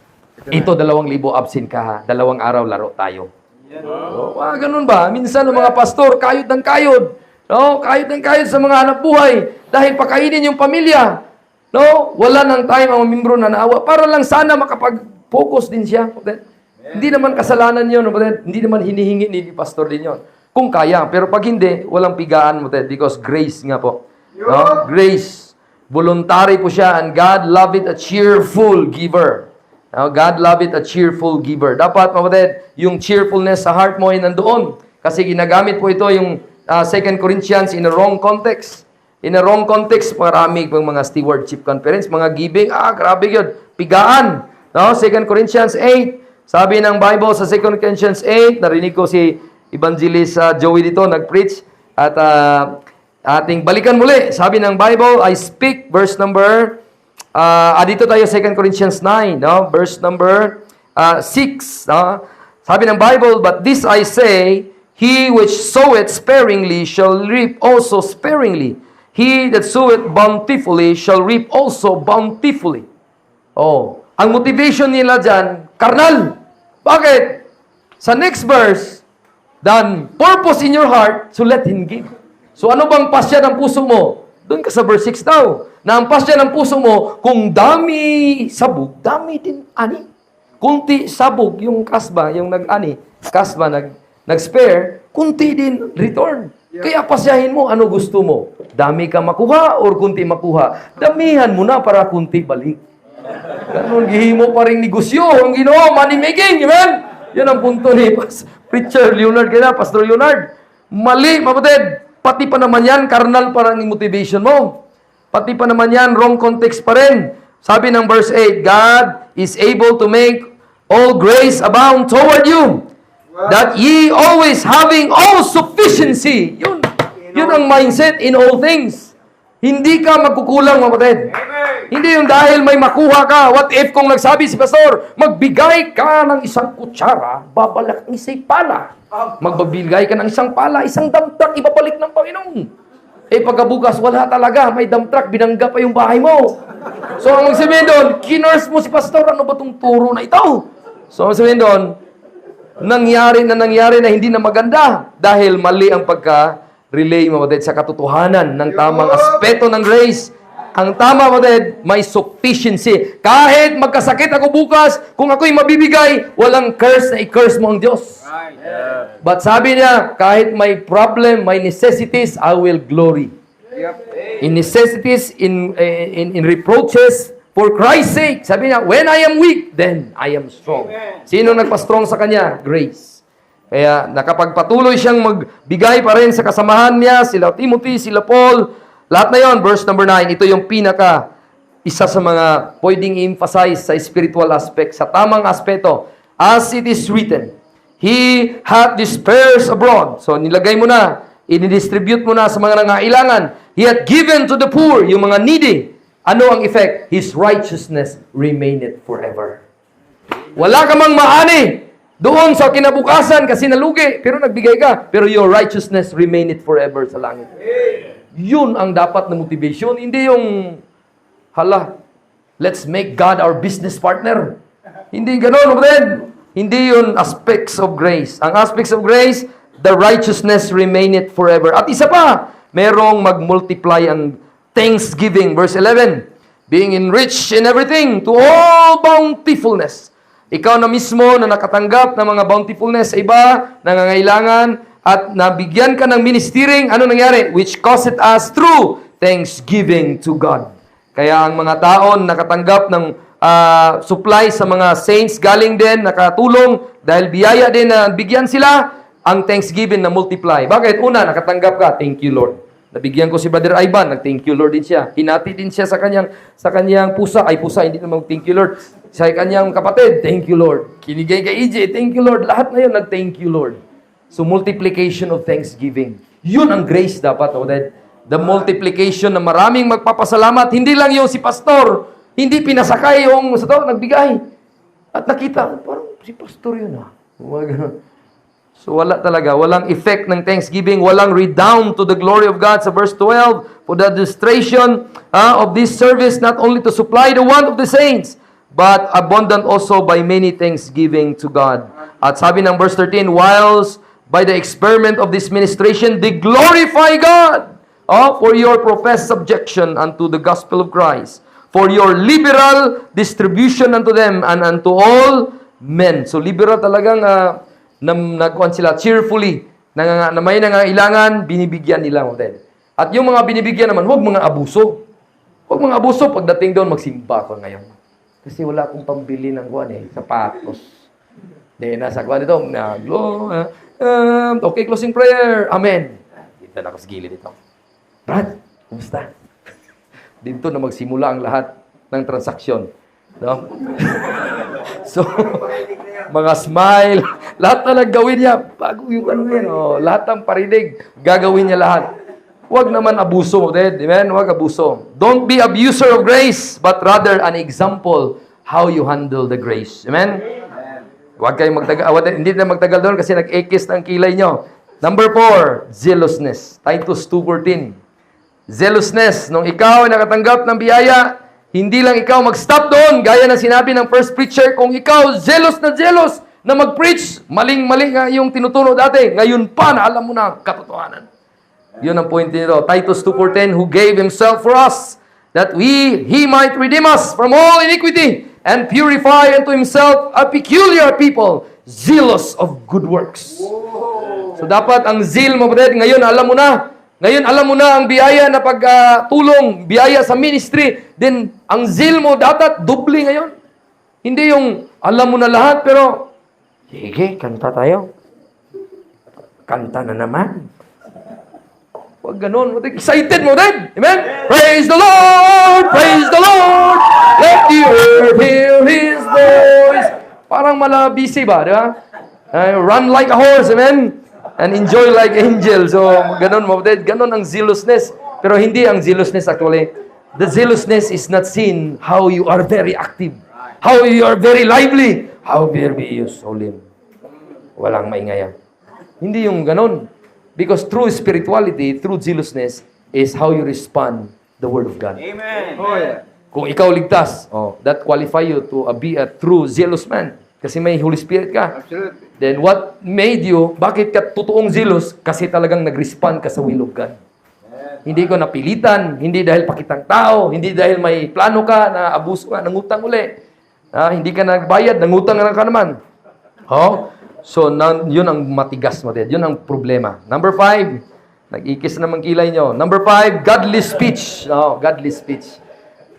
Ito, 2,000 absent ka ha. 2 araw laro tayo. So, ganun ba? Minsan ng mga pastor, kayod ng kayod. No? Kayod ng kayod sa mga hanap buhay. Dahil pakainin yung pamilya. No? Wala nang time ang membro na naawa. Para lang sana makapag-focus din siya. Hindi naman kasalanan yun. Hindi naman hinihingi ni pastor din yun. Kung kaya. Pero pag hindi, walang pigaan mo. Because grace nga po. No? Grace. Voluntary po siya. And God love it a cheerful giver. God love it a cheerful giver. Dapat, mapatid, yung cheerfulness sa heart mo ay nandoon. Kasi ginagamit po ito yung 2 Corinthians in a wrong context. In a wrong context, marami pang mga stewardship conference, mga giving, grabe yun. Pigaan. No? 2 Corinthians 8. Sabi ng Bible sa 2 Corinthians 8, narinig ko si Evangelist Joey dito, nag-preach. At ating balikan muli. Sabi ng Bible, I speak, verse number, dito tayo 2 Corinthians 9, no? Verse number 6. No? Sabi ng Bible, but this I say, he which soweth sparingly shall reap also sparingly. He that soweth bountifully shall reap also bountifully. Oh, ang motivation nila dyan, karnal. Bakit? Sa next verse, then purpose in your heart, so let him give. So ano bang pasya ng puso mo? Doon ka sa verse 6 daw. Na ang pasya ng puso mo, kung dami sabog, dami din ani. Kunti sabog yung kasba, yung nag-ani, kasba, nag-spare, kunti din return. Kaya pasyahin mo, ano gusto mo? Dami ka makuha or kunti makuha? Damihan mo na para kunti balik. Ganun, gihimo pa rin negosyo. Ang Ginoo, money making. Amen? Yan ang punto ni Preacher Leonard. Kaya, Pastor Leonard, mali, mapatid. Pati pa naman yan, carnal parang motivation mo. Pati pa naman yan, wrong context pa rin. Sabi ng verse 8, God is able to make all grace abound toward you, that ye always having all sufficiency. Yun ang mindset in all things. Hindi ka magkukulang, mapatid. Hindi yung dahil may makuha ka. What if kung nagsabi si Pastor, magbigay ka ng isang kutsara, babalak ng isang pala. Magbabigay ka ng isang pala, isang dump truck, ibabalik ng Panginoon. Eh pagkabukas, wala talaga. May dump truck, binangga pa yung bahay mo. So ang magsabihin doon, kinurse mo si Pastor, ano ba itong turo na ito? So ang magsabihin doon, nangyari na hindi na maganda dahil mali ang pagka-relay mo sa katotohanan ng tamang aspeto ng grace. Ang tama, kapatid, may sufficiency. Kahit magkasakit ako bukas, kung ako'y mabibigay, walang curse na i-curse mo ang Diyos. But sabi niya, kahit may problem, may necessities, I will glory. In necessities, in reproaches, for Christ's sake. Sabi niya, when I am weak, then I am strong. Sino nagpa-strong sa kanya? Grace. Kaya nakapagpatuloy siyang magbigay pa rin sa kasamahan niya, sila Timothy, sila Paul. Lahat na yon, verse number 9, ito yung isa sa mga pwedeng i-emphasize sa spiritual aspect, sa tamang aspeto. As it is written, He hath dispersed abroad. So nilagay mo na, i-distribute mo na sa mga nangailangan. He hath given to the poor, yung mga needy. Ano ang effect? His righteousness remaineth forever. Wala ka mang maani doon sa kinabukasan kasi nalugi, pero nagbigay ka. Pero your righteousness remaineth forever sa langit. Yun ang dapat na motivation. Hindi yung, let's make God our business partner. Hindi ganun, kapatid. Hindi yun aspects of grace. Ang aspects of grace, the righteousness remaineth forever. At isa pa, merong mag-multiply ang thanksgiving. Verse 11, being enriched in everything to all bountifulness. Ikaw na mismo na nakatanggap ng mga bountifulness sa iba, nangangailangan, at nabigyan ka ng ministering, ano nangyari? Which causeth us through thanksgiving to God. Kaya ang mga taon nakatanggap ng supply sa mga saints, galing din, nakatulong, dahil biyaya din na bigyan sila, ang thanksgiving na multiply. Bakit? Una, nakatanggap ka, thank you Lord. Nabigyan ko si Brother Ivan, nag-thank you Lord din siya. Hinati din siya sa kanyang pusa, hindi naman thank you Lord. Sa kanyang kapatid, thank you Lord. Kinigay kay EJ, thank you Lord. Lahat na yun, nag-thank you Lord. So, multiplication of thanksgiving. Yun ang grace dapat. The multiplication na maraming magpapasalamat. Hindi lang yung si pastor. Hindi pinasakay yung nagbigay. At nakita, parang si pastor yun . So, wala talaga. Walang effect ng thanksgiving. Walang redound to the glory of God. Sa verse 12, for the administration of this service, not only to supply the want of the saints, but abundant also by many thanksgiving to God. At sabi ng verse 13, whilst by the experiment of this ministration, they glorify God for your professed subjection unto the gospel of Christ, for your liberal distribution unto them and unto all men. So liberal talagang nagkuhan sila cheerfully, na may nangailangan, binibigyan nila. At yung mga binibigyan naman, huwag mga abuso. Huwag mga abuso, pagdating doon, magsimba ko ngayon. Kasi wala akong pambili ng sapatos. Nasa kuhan ito, okay, closing prayer. Amen. Dito na ako sa gilid ito. Brad, kumusta? Dito na magsimula ang lahat ng transaksyon. No? So, mga smile, lahat na naggawin niya. Bago yung lahat ng parinig, gagawin niya lahat. Huwag naman abuso. Amen? Huwag abuso. Don't be abuser of grace, but rather an example how you handle the grace. Amen? Huwag kayong hindi na magtagal doon kasi nag-ekis ng kilay nyo. Number 4, zealousness. Titus 2:14. Zealousness. Nung ikaw ay nakatanggap ng biyaya, hindi lang ikaw mag-stop doon. Gaya ng sinabi ng first preacher, kung ikaw zealous na mag-preach, maling-mali nga yung tinuturo dati. Ngayon pa na alam mo na katotohanan. Yun ang point nito. Titus 2:10, who gave himself for us, that he might redeem us from all iniquity, and purify unto himself a peculiar people, zealous of good works. So dapat ang zeal mo, kapatid, ngayon alam mo na. Ngayon alam mo na ang biyaya na pagtulong, biyaya sa ministry. Then, ang zeal mo dapat doble ngayon. Hindi yung alam mo na lahat, pero, sige, kanta tayo. Kanta na naman. Huwag ganun. Excited mo din. Amen? Praise the Lord! Praise the Lord! Let the earth hear His voice. Parang malabisi ba? Di ba? Run like a horse. Amen? And enjoy like angels. So, ganun mo. Ganun ang zealousness. Pero hindi ang zealousness actually. The zealousness is not seen how you are very active. How you are very lively. How very you solemn. Walang maingaya. Hindi yung ganun. Because true spirituality, true zealousness, is how you respond the Word of God. Amen. Oh, yeah. Kung ikaw ligtas, that qualify you to be a true zealous man. Kasi may Holy Spirit ka. Absolutely. Then what made you, bakit ka totoong zealous? Kasi talagang nag-respond ka sa will of God. Hindi ko napilitan, hindi dahil pakitang tao, hindi dahil may plano ka na abuso ka, nangutang uli. Hindi ka nagbayad, nangutang ka naman. So, yun ang matigas mo din. Yun ang problema. Number 5, nag-ikis naman kilay nyo. Number 5, godly speech. Godly speech.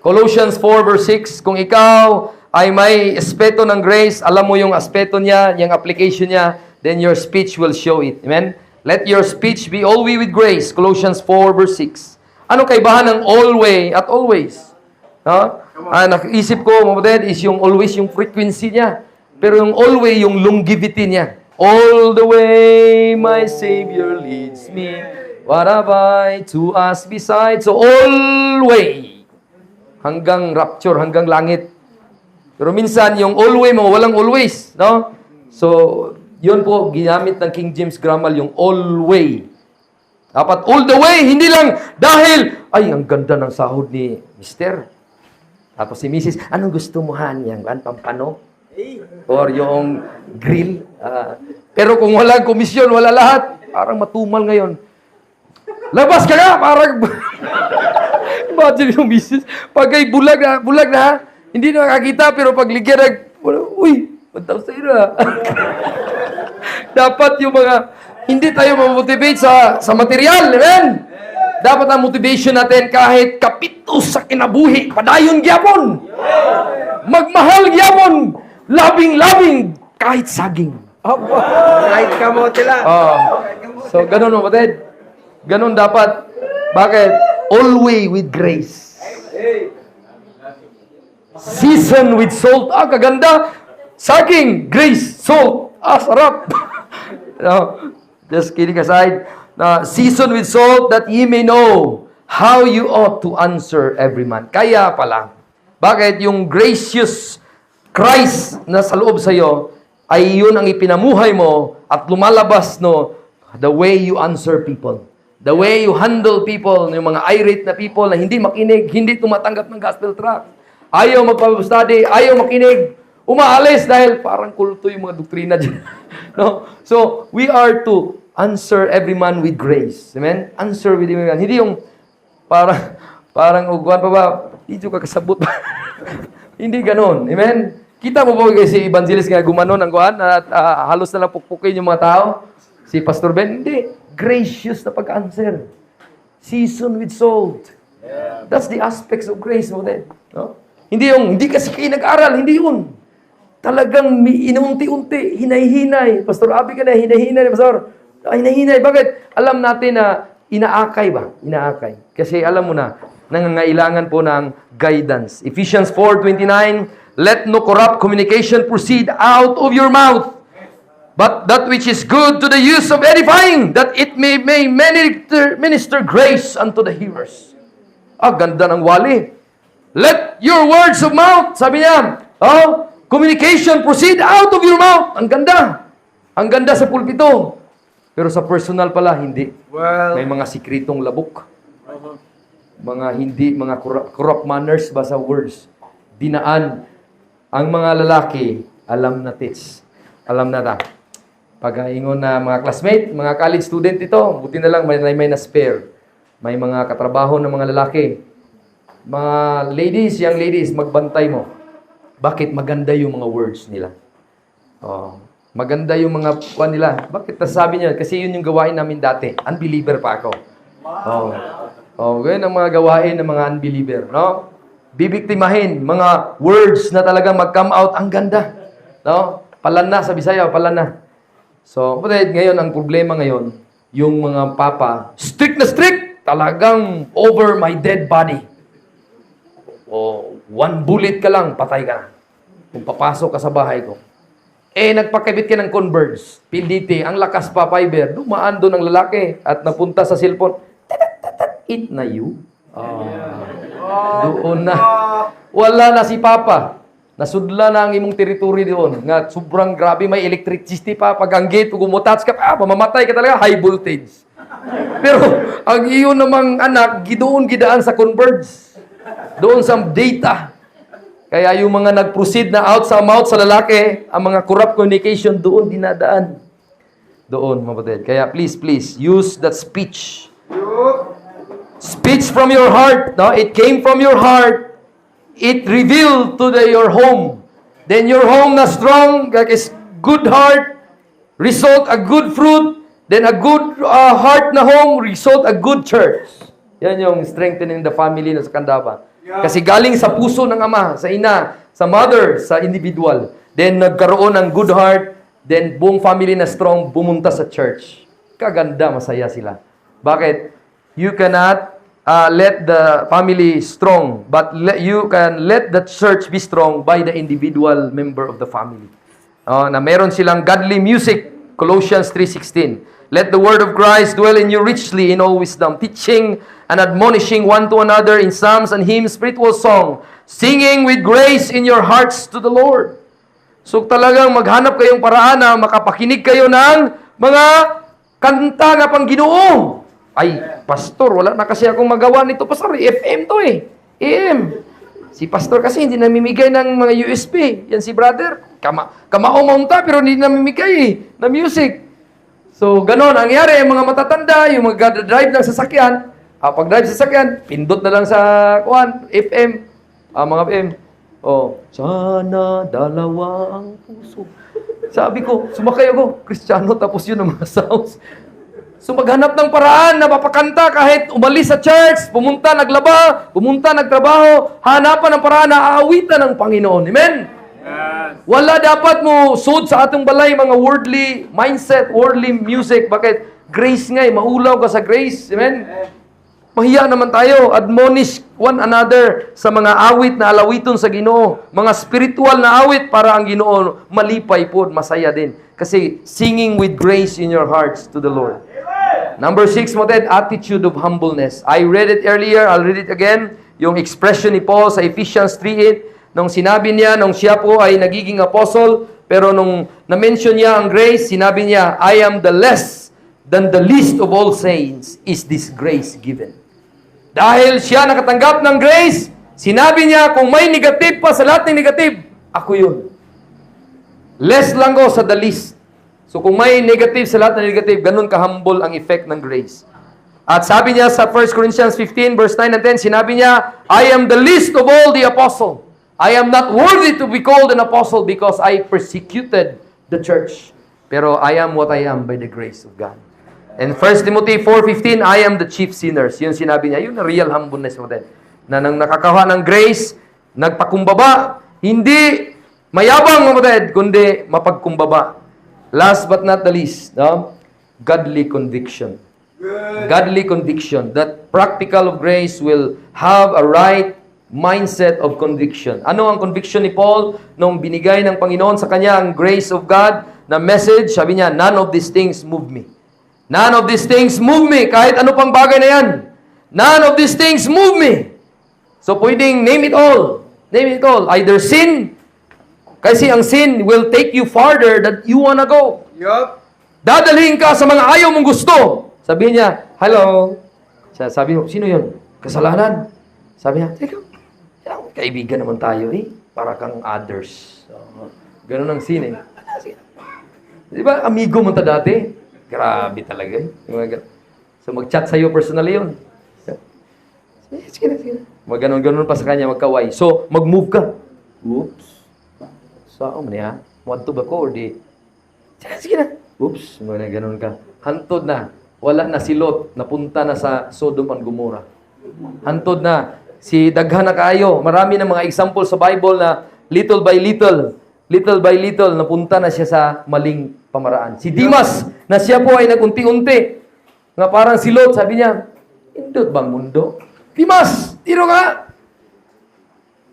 Colossians 4 verse 6, kung ikaw ay may aspeto ng grace, alam mo yung aspeto niya, yung application niya, then your speech will show it. Amen? Let your speech be always with grace. Colossians 4 verse 6. Ano kaibahan ng always at always? Naisip ko, mababad, is yung always yung frequency niya. Pero yung always, yung longevity niya. All the way my Savior leads me. What have I to ask beside? So always. Hanggang rapture, hanggang langit. Pero minsan, yung always mo, walang always. No? So, yun po, ginamit ng King James Grammar, yung always. Dapat all the way, hindi lang dahil, ay, ang ganda ng sahod ni Mister. Tapos si Mrs., anong gusto mo, Han? Yang pampano? Or yung grill. Pero kung walang komisyon, wala lahat, parang matumal ngayon. Labas ka nga! Parang, imagine yung Mrs. Pagkay bulag na, hindi na nakakita, pero pag ligyan, uy, 1,000 na. Dapat yung mga, hindi tayo mamotivate sa material, amen? Dapat ang motivation natin kahit kapito sa kinabuhi, padayon gyapon. Magmahal gyapon. Labing-labing kahit saging. Kahit kamote lang. So, ganun mo, batid. Ganun dapat. Bakit? Always with grace. Season with salt. Kaganda. Saging, grace, salt. Sarap. Just kidding aside. Season with salt that ye may know how you ought to answer every man. Kaya pala. Bakit? Yung gracious Christ na sa loob sa iyo ay yun ang ipinamuhay mo at lumalabas the way you answer people. The way you handle people, yung mga irate na people na hindi makinig, hindi tumatanggap ng gospel tract. Ayaw magpa-study, ayaw makinig, umaalis dahil parang kulto yung mga doktrina dyan. No? So, we are to answer every man with grace. Amen? Answer with every man. Hindi yung parang uguan pa ba, hindi ka kasabot ba? Hindi ganon. Amen? Kita mo po si evangelist nga gumanon ang kuhan at halos na lang pukpukin yung mga tao. Si Pastor Ben, hindi. Gracious na pag-answer. Season with salt. That's the aspects of grace mo din. No? Hindi kasi kayo nag-aral, hindi yun. Talagang inunti-unti, hinay-hinay. Pastor Abi ka na, hinay-hinay, Pastor. Hinay-hinay. Bakit? Alam natin na inaakay ba? Inaakay. Kasi alam mo na, nangangailangan po ng guidance. Ephesians 4:29, let no corrupt communication proceed out of your mouth, but that which is good to the use of edifying, that it may minister grace unto the hearers. Ganda ng wali. Let your words of mouth, sabi niya, communication proceed out of your mouth. Ang ganda. Ang ganda sa pulpito. Pero sa personal pala, hindi. Well, May mga sikritong labok. Mga corrupt manners ba sa words. Dinaan. Ang mga lalaki, alam na tits. Alam na ta. Pag-ingon na mga classmate, mga college student ito, buti na lang may na spare. May mga katrabaho ng mga lalaki. Mga ladies, young ladies, magbantay mo. Bakit maganda yung mga words nila? Oh, maganda yung mga kuwan nila. Bakit nasabi niya? Kasi yun yung gawain namin dati. Unbeliever pa ako. Ganyan ang mga gawain ng mga unbeliever, no? Bibiktimahin, mga words na talagang mag-come out, ang ganda. No? Palana, sa Bisaya, palana. So, ngayon, ang problema ngayon, yung mga papa, strict na strict, talagang over my dead body. One bullet ka lang, patay ka na. Kung papasok ka sa bahay ko. Nagpakabit ka ng Converse, PLDT, ang lakas pa, fiber, dumaan doon ang lalaki at napunta sa cellphone, it na you. Doon na. Wala na si Papa. Nasudla na ang imong teritoryo doon. Nga, sobrang grabe, may electricity pa. Pag ang gate, pag umutats ka pa, mamamatay ka talaga, high voltage. Pero, ang iyon namang anak, gidoon gidaan sa Converge. Doon sa data. Kaya yung mga nag-proceed na out sa mouth sa lalaki, ang mga corrupt communication doon dinadaan. Doon, mapatid. Kaya please, use that speech. Speech from your heart. No? It came from your heart. It revealed to your home. Then your home na strong, like is good heart, result a good fruit. Then a good heart na home, result a good church. Yan yung strengthening the family na sa Candaba. Kasi galing sa puso ng ama, sa ina, sa mother, sa individual. Then nagkaroon ng good heart, then buong family na strong, bumunta sa church. Kaganda, masaya sila. Bakit? You cannot let the family strong, but you can let the church be strong by the individual member of the family. Na meron silang godly music, Colossians 3:16. Let the word of Christ dwell in you richly in all wisdom, teaching and admonishing one to another in psalms and hymns, spiritual song, singing with grace in your hearts to the Lord. So talagang maghanap kayong paraan na makapakinig kayo ng mga kanta nga pang Ginoo. Ay, pastor, wala na kasi akong magawa nito. Pastor, FM to eh. AM. Si pastor kasi hindi namimigay ng mga USB. Yan si brother. Kamao-maunta pero hindi namimigay na music. So, ganon. Ang nangyari, mga matatanda, yung mag-drive ng sasakyan, pag-drive sa sasakyan, pindot na lang sa FM. Mga FM. Sana dalawa ang puso. Sabi ko, sumakay ako, Kristiyano, tapos yun ang mga sounds. So, maghanap ng paraan na mapakanta kahit umalis sa church, pumunta, naglaba, pumunta, nagtrabaho, hanapan ng paraan na aawitan ng Panginoon. Amen? Wala dapat mo suod sa atong balay mga worldly mindset, worldly music. Bakit? Grace nga, maulaw ka sa grace. Amen? Mahiya naman tayo. Admonish one another sa mga awit na alawiton sa Ginoo. Mga spiritual na awit para ang Ginoo malipay po, masaya din. Kasi singing with grace in your hearts to the Lord. Number 6 mo din, attitude of humbleness. I read it earlier, I'll read it again. Yung expression ni Paul sa Ephesians 3:8. Nung sinabi niya, nung siya po ay nagiging apostle, pero nung na-mention niya ang grace, sinabi niya, I am the less than the least of all saints is this grace given. Dahil siya nakatanggap ng grace, sinabi niya, kung may negative pa sa lahat ng negative, ako yun. Less lang ko sa the least. So kung may negative sa lahat ng negative, ganun ka-humble ang effect ng grace. At sabi niya sa 1 Corinthians 15, verse 9 and 10, sinabi niya, I am the least of all the apostle. I am not worthy to be called an apostle because I persecuted the church. Pero I am what I am by the grace of God. And 1 Timothy 4:15, I am the chief sinners. Yun sinabi niya, yun na real humbleness mo din. Na nang nakakawa ng grace, nagpakumbaba, hindi mayabang mo din, kundi mapagkumbaba. Last but not the least, no? Godly conviction. Godly conviction. That practical of grace will have a right mindset of conviction. Ano ang conviction ni Paul nung binigay ng Panginoon sa kanya ang grace of God na message? Sabi niya, none of these things move me. None of these things move me. Kahit ano pang bagay na yan. None of these things move me. So pwedeng name it all. Name it all. Either sin, kasi ang sin will take you farther than you wanna go. Yup. Dadalhin ka sa mga ayaw mong gusto. Sabihin niya, hello. Sabi mo, sino yun? Kasalanan. Sabi niya, teka, kaibigan naman tayo eh. Para kang others. Ganun ang sin eh. Di ba, amigo mo ta dati? Grabe talaga eh. So, mag-chat sa'yo personally yun. Sige na. Mag-ganon-ganon pa sa kanya, magkaway. So, mag-move ka. Oops. Saan mo niya? Want to ba ko or di? Sige na. Oops. Ganon ka. Hantod na. Wala na si Lot. Napunta na sa Sodom and Gomorrah. Hantod na. Si daghan na kayo. Marami na mga example sa Bible na little by little, napunta na siya sa maling pamaraan. Si Dimas, na siya po ay nagunti-unti. Nga parang si Lot, sabi niya, indot bang mundo? Dimas, tiro ka!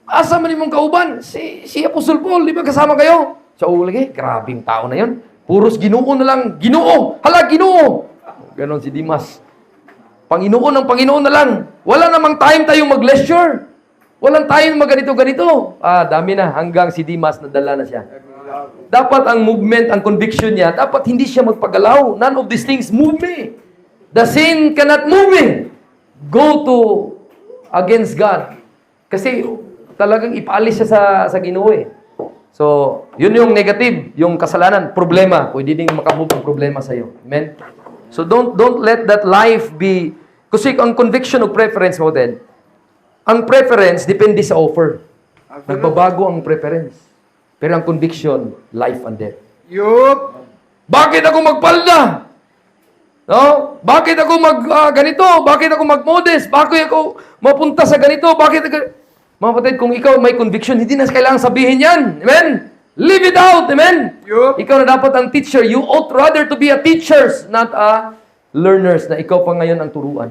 Asa man mong kauban? Si Apostle Paul, di ba kasama kayo? Sa lagi, grabing tao na yun. Puros Ginoo na lang. Ginoo! Hala, Ginoo! Ganon si Dimas. Panginoon ng Panginoon na lang. Wala namang time tayong mag-lecture. Walang tayong mag-ganito-ganito. Dami na. Hanggang si Dimas, nadala na siya. Dapat ang movement, ang conviction niya, dapat hindi siya magpagalaw. None of these things move me. The sin cannot move me. Go to against God. Kasi talagang ipaalis siya sa Ginoo eh. So, yun yung negative, yung kasalanan, problema. Pwede ding makamove ang problema sa iyo. Amen? So, don't let that life be... Kasi ang conviction o preference mo din, ang preference depende sa offer. Nagbabago ang preference. Pero ang conviction, life and death. Yup! Bakit ako magpalda? No? Bakit ako ganito? Bakit ako mag-modest? Bakit ako mapunta sa ganito? Bakit ako... Mga kapatid, kung ikaw may conviction, hindi na kailangan sabihin yan. Amen? Live it out. Amen? Yup. Ikaw na dapat ang teacher. You ought rather to be a teachers, not a learners, na ikaw pa ngayon ang turuan.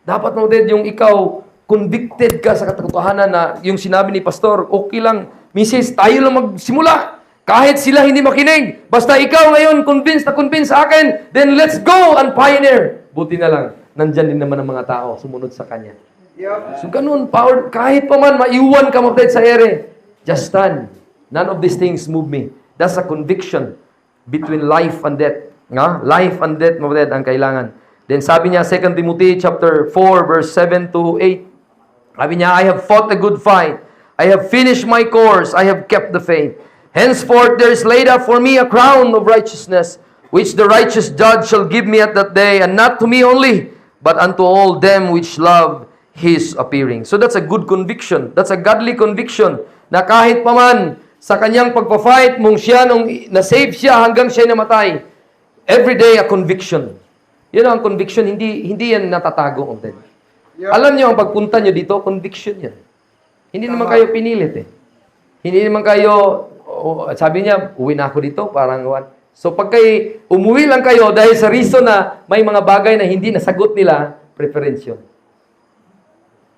Dapat mo din yung ikaw, convicted ka sa katotohanan na yung sinabi ni Pastor, okay lang, Mrs., tayo lang magsimula. Kahit sila hindi makinig. Basta ikaw ngayon, convinced sa akin, then let's go and pioneer. Buti na lang, nandyan din naman ang mga tao, sumunod sa Kanya. Yup. So ganun, power, kahit pa man, maiwan ka mapatid sa ere, just stand. None of these things move me. That's a conviction between life and death. Nga? Life and death, mapatid, ang kailangan. Then sabi niya, 2 Timothy chapter 4, verse 7 to 8. Sabi niya, I have fought a good fight. I have finished my course. I have kept the faith. Henceforth there is laid up for me a crown of righteousness, which the righteous judge shall give me at that day, and not to me only, but unto all them which love His appearing. So that's a good conviction. That's a godly conviction na kahit pa man sa kanyang pagpa-fight mong siya, nung na-save siya hanggang siya namatay, every day a conviction. Yan ang conviction, hindi yan natatago. Yup. Alam niyo, ang pagpunta niyo dito, conviction yan. Hindi naman kayo pinilit eh. Hindi naman kayo, sabi niya, uwi na ako dito, parang what? So pag kayo, umuwi lang kayo dahil sa reason na may mga bagay na hindi nasagot nila, preference yun.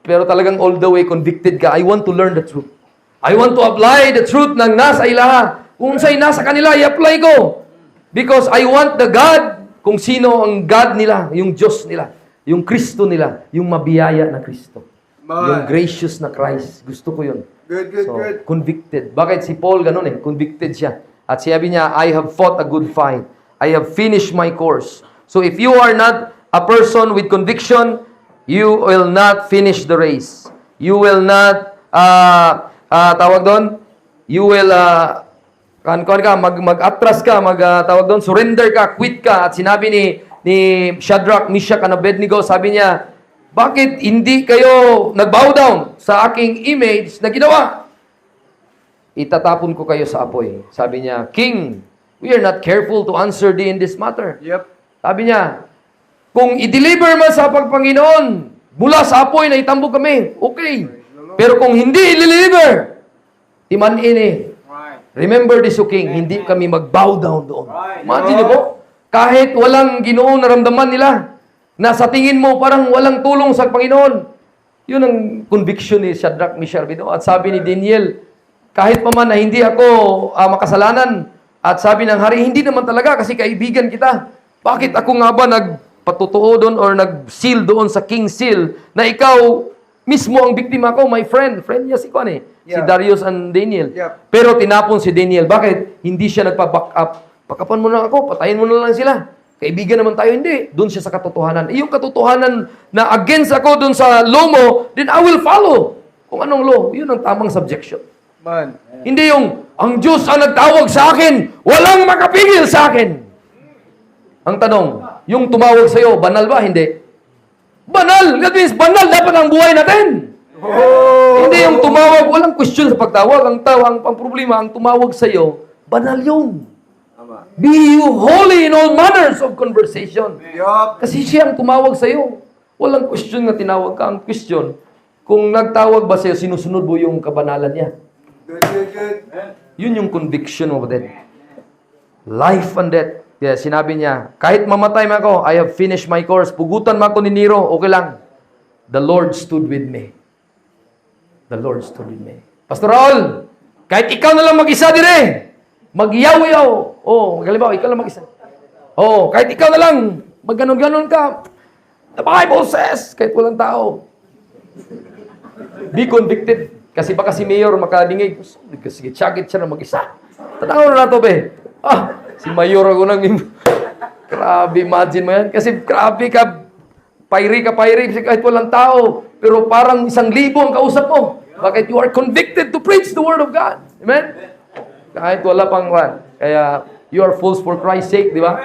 Pero talagang all the way convicted ka, I want to learn the truth. I want to apply the truth ng nasa ilaha. Kung sa'y nasa kanila, i-apply ko. Because I want the God, kung sino ang God nila, yung Diyos nila, yung Kristo nila, yung mabiyaya na Kristo. Yung gracious na Christ. Gusto ko yun. Good. Convicted. Bakit si Paul ganun eh? Convicted siya. At sabi niya, I have fought a good fight. I have finished my course. So if you are not a person with conviction, you will not finish the race. You will not, tawag doon, you will, mag-atras ka, tawag doon, surrender ka, quit ka. At sinabi ni Shadrach, Meshach, and Abednego, sabi niya, bakit hindi kayo nag-bow down sa aking image na ginawa? Itatapon ko kayo sa apoy. Sabi niya, King, we are not careful to answer thee in this matter. Yep. Sabi niya, kung i-deliver man sa Panginoon, mula sa apoy na itambog kami, okay. Pero kung hindi i-deliver, timanin eh. Remember this, O King, hindi kami mag-bow down doon. Imagine po, kahit walang Ginoong naramdaman nila, na sa tingin mo parang walang tulong sa Panginoon. Yun ang conviction ni Shadrach, Meshach, Abednego. At sabi ni Daniel, kahit pa man na hindi ako makasalanan, at sabi ng hari, hindi naman talaga kasi kaibigan kita. Bakit ako nga ba nagpatutuo doon or nag-seal doon sa king seal na ikaw mismo ang biktima ko, my friend. Friend niya si Kwan eh. Si Darius and Daniel. Yep. Pero tinapon si Daniel. Bakit? Hindi siya nagpa-back up. Pakapan mo na ako, patayin mo na lang sila. Kaibigan naman tayo, hindi. Doon siya sa katotohanan. Yung katotohanan na against ako doon sa law mo, then I will follow. Kung anong law, yun ang tamang subjection. Man. Hindi yung, ang Diyos ang nagtawag sa akin, walang makapigil sa akin. Ang tanong, yung tumawag sa iyo, banal ba? Hindi. Banal! That means, banal dapat ang buhay natin. Hindi yung tumawag, walang question sa pagtawag. Ang problema, ang tumawag sa iyo, banal yun. Be you holy in all manners of conversation. Yup. Kasi siya ang tumawag sa iyo. Walang question na tinawag ka. Ang question, kung nagtawag ba sa iyo, sinusunod mo yung kabanalan niya. Good, good, good. Yun yung conviction of death. Life and death. Kaya sinabi niya, kahit mamatay man ako, I have finished my course. Pugutan man ako ni Nero, okay lang. The Lord stood with me. The Lord stood with me. Pastor Raul, kahit ikaw na lang mag-isa dire, mag-iyaw-iyaw. Oh, halimbawa, ikaw lang mag-isa. Oh, kahit ikaw na lang, mag-ganon-ganon ka. The Bible says, kahit walang tao. Be convicted. Kasi baka si Mayor makadingig. Sige, tsagit siya na mag-isa. Tanaw na nato, be. Si Mayor ako nang... Grabe, imagine mo yan. Kasi grabe ka, payri. Kasi kahit walang tao. Pero parang 1,000 ang kausap mo. Bakit you are convicted to preach the Word of God. Amen? Kahit wala pang one. Kaya, you are fools for Christ's sake, di ba?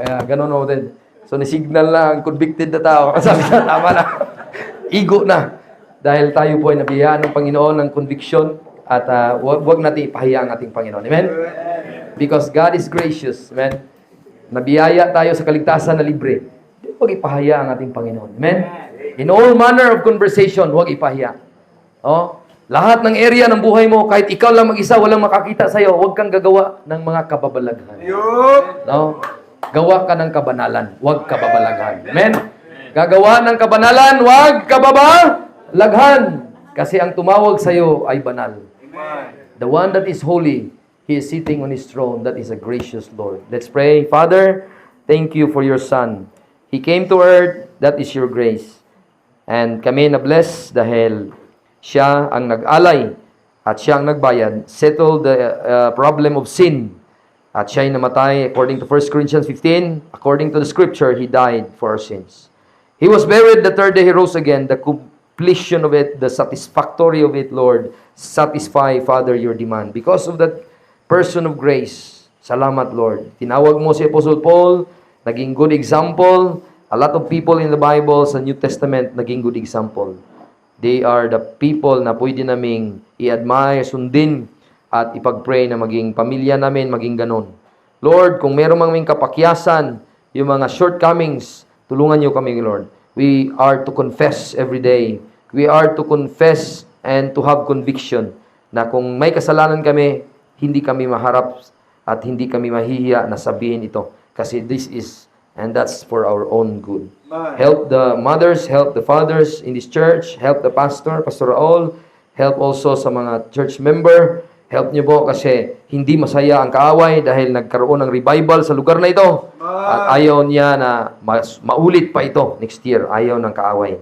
Kaya, ganun mo din. So, ni-signal na ang convicted na tao. Sabi na, tama na. Ego na. Dahil tayo po ay nabiyayaan ng Panginoon ng conviction at wag natin ipahiya ang ating Panginoon. Amen? Because God is gracious. Amen? Nabiyaya tayo sa kaligtasan na libre. Huwag ipahiya ang ating Panginoon. Amen? In all manner of conversation, huwag ipahiya. Oh, lahat ng area ng buhay mo, kahit ikaw lang mag-isa, walang makakita sa'yo, huwag kang gagawa ng mga kababalaghan. Yup. No? Gawa ka ng kabanalan, huwag kababalaghan. Amen? Gagawa ng kabanalan, huwag kababalaghan. Kasi ang tumawag sa iyo ay banal. The one that is holy, He is sitting on His throne. That is a gracious Lord. Let's pray. Father, thank you for your Son. He came to earth. That is your grace. And kami na-bless dahil siya ang nag-alay at siya ang nagbayad. Settle the problem of sin. At siya ay namatay according to 1 Corinthians 15. According to the scripture, He died for our sins. He was buried, the third day He rose again. The completion of it, the satisfactory of it, Lord, satisfy, Father, your demand. Because of that person of grace, salamat, Lord. Tinawag mo si Apostle Paul, naging good example. A lot of people in the Bible, sa New Testament, naging good example. They are the people na pwede naming i-admire, sundin, at ipag-pray na maging pamilya namin, maging ganon. Lord, kung meron mang kapakyasan, yung mga shortcomings, tulungan niyo kami, Lord. We are to confess every day. We are to confess and to have conviction na kung may kasalanan kami, hindi kami maharap at hindi kami mahihiya na sabihin ito. Kasi this is, and that's for our own good. Help the mothers, help the fathers in this church, help the pastor, Pastor Raul, help also sa mga church member. Help niyo po kasi hindi masaya ang kaaway dahil nagkaroon ng revival sa lugar na ito. At ayaw niya na maulit pa ito next year. Ayaw ng kaaway.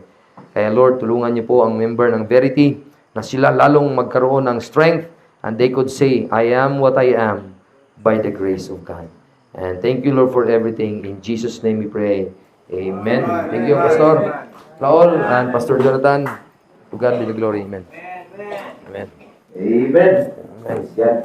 Kaya Lord, tulungan niyo po ang member ng Verity na sila lalong magkaroon ng strength and they could say, I am what I am by the grace of God. And thank you, Lord, for everything. In Jesus' name we pray. Amen. Thank you, Pastor Raul and Pastor Jonathan. To God be the glory. Amen. Amen. Amen. Praise God.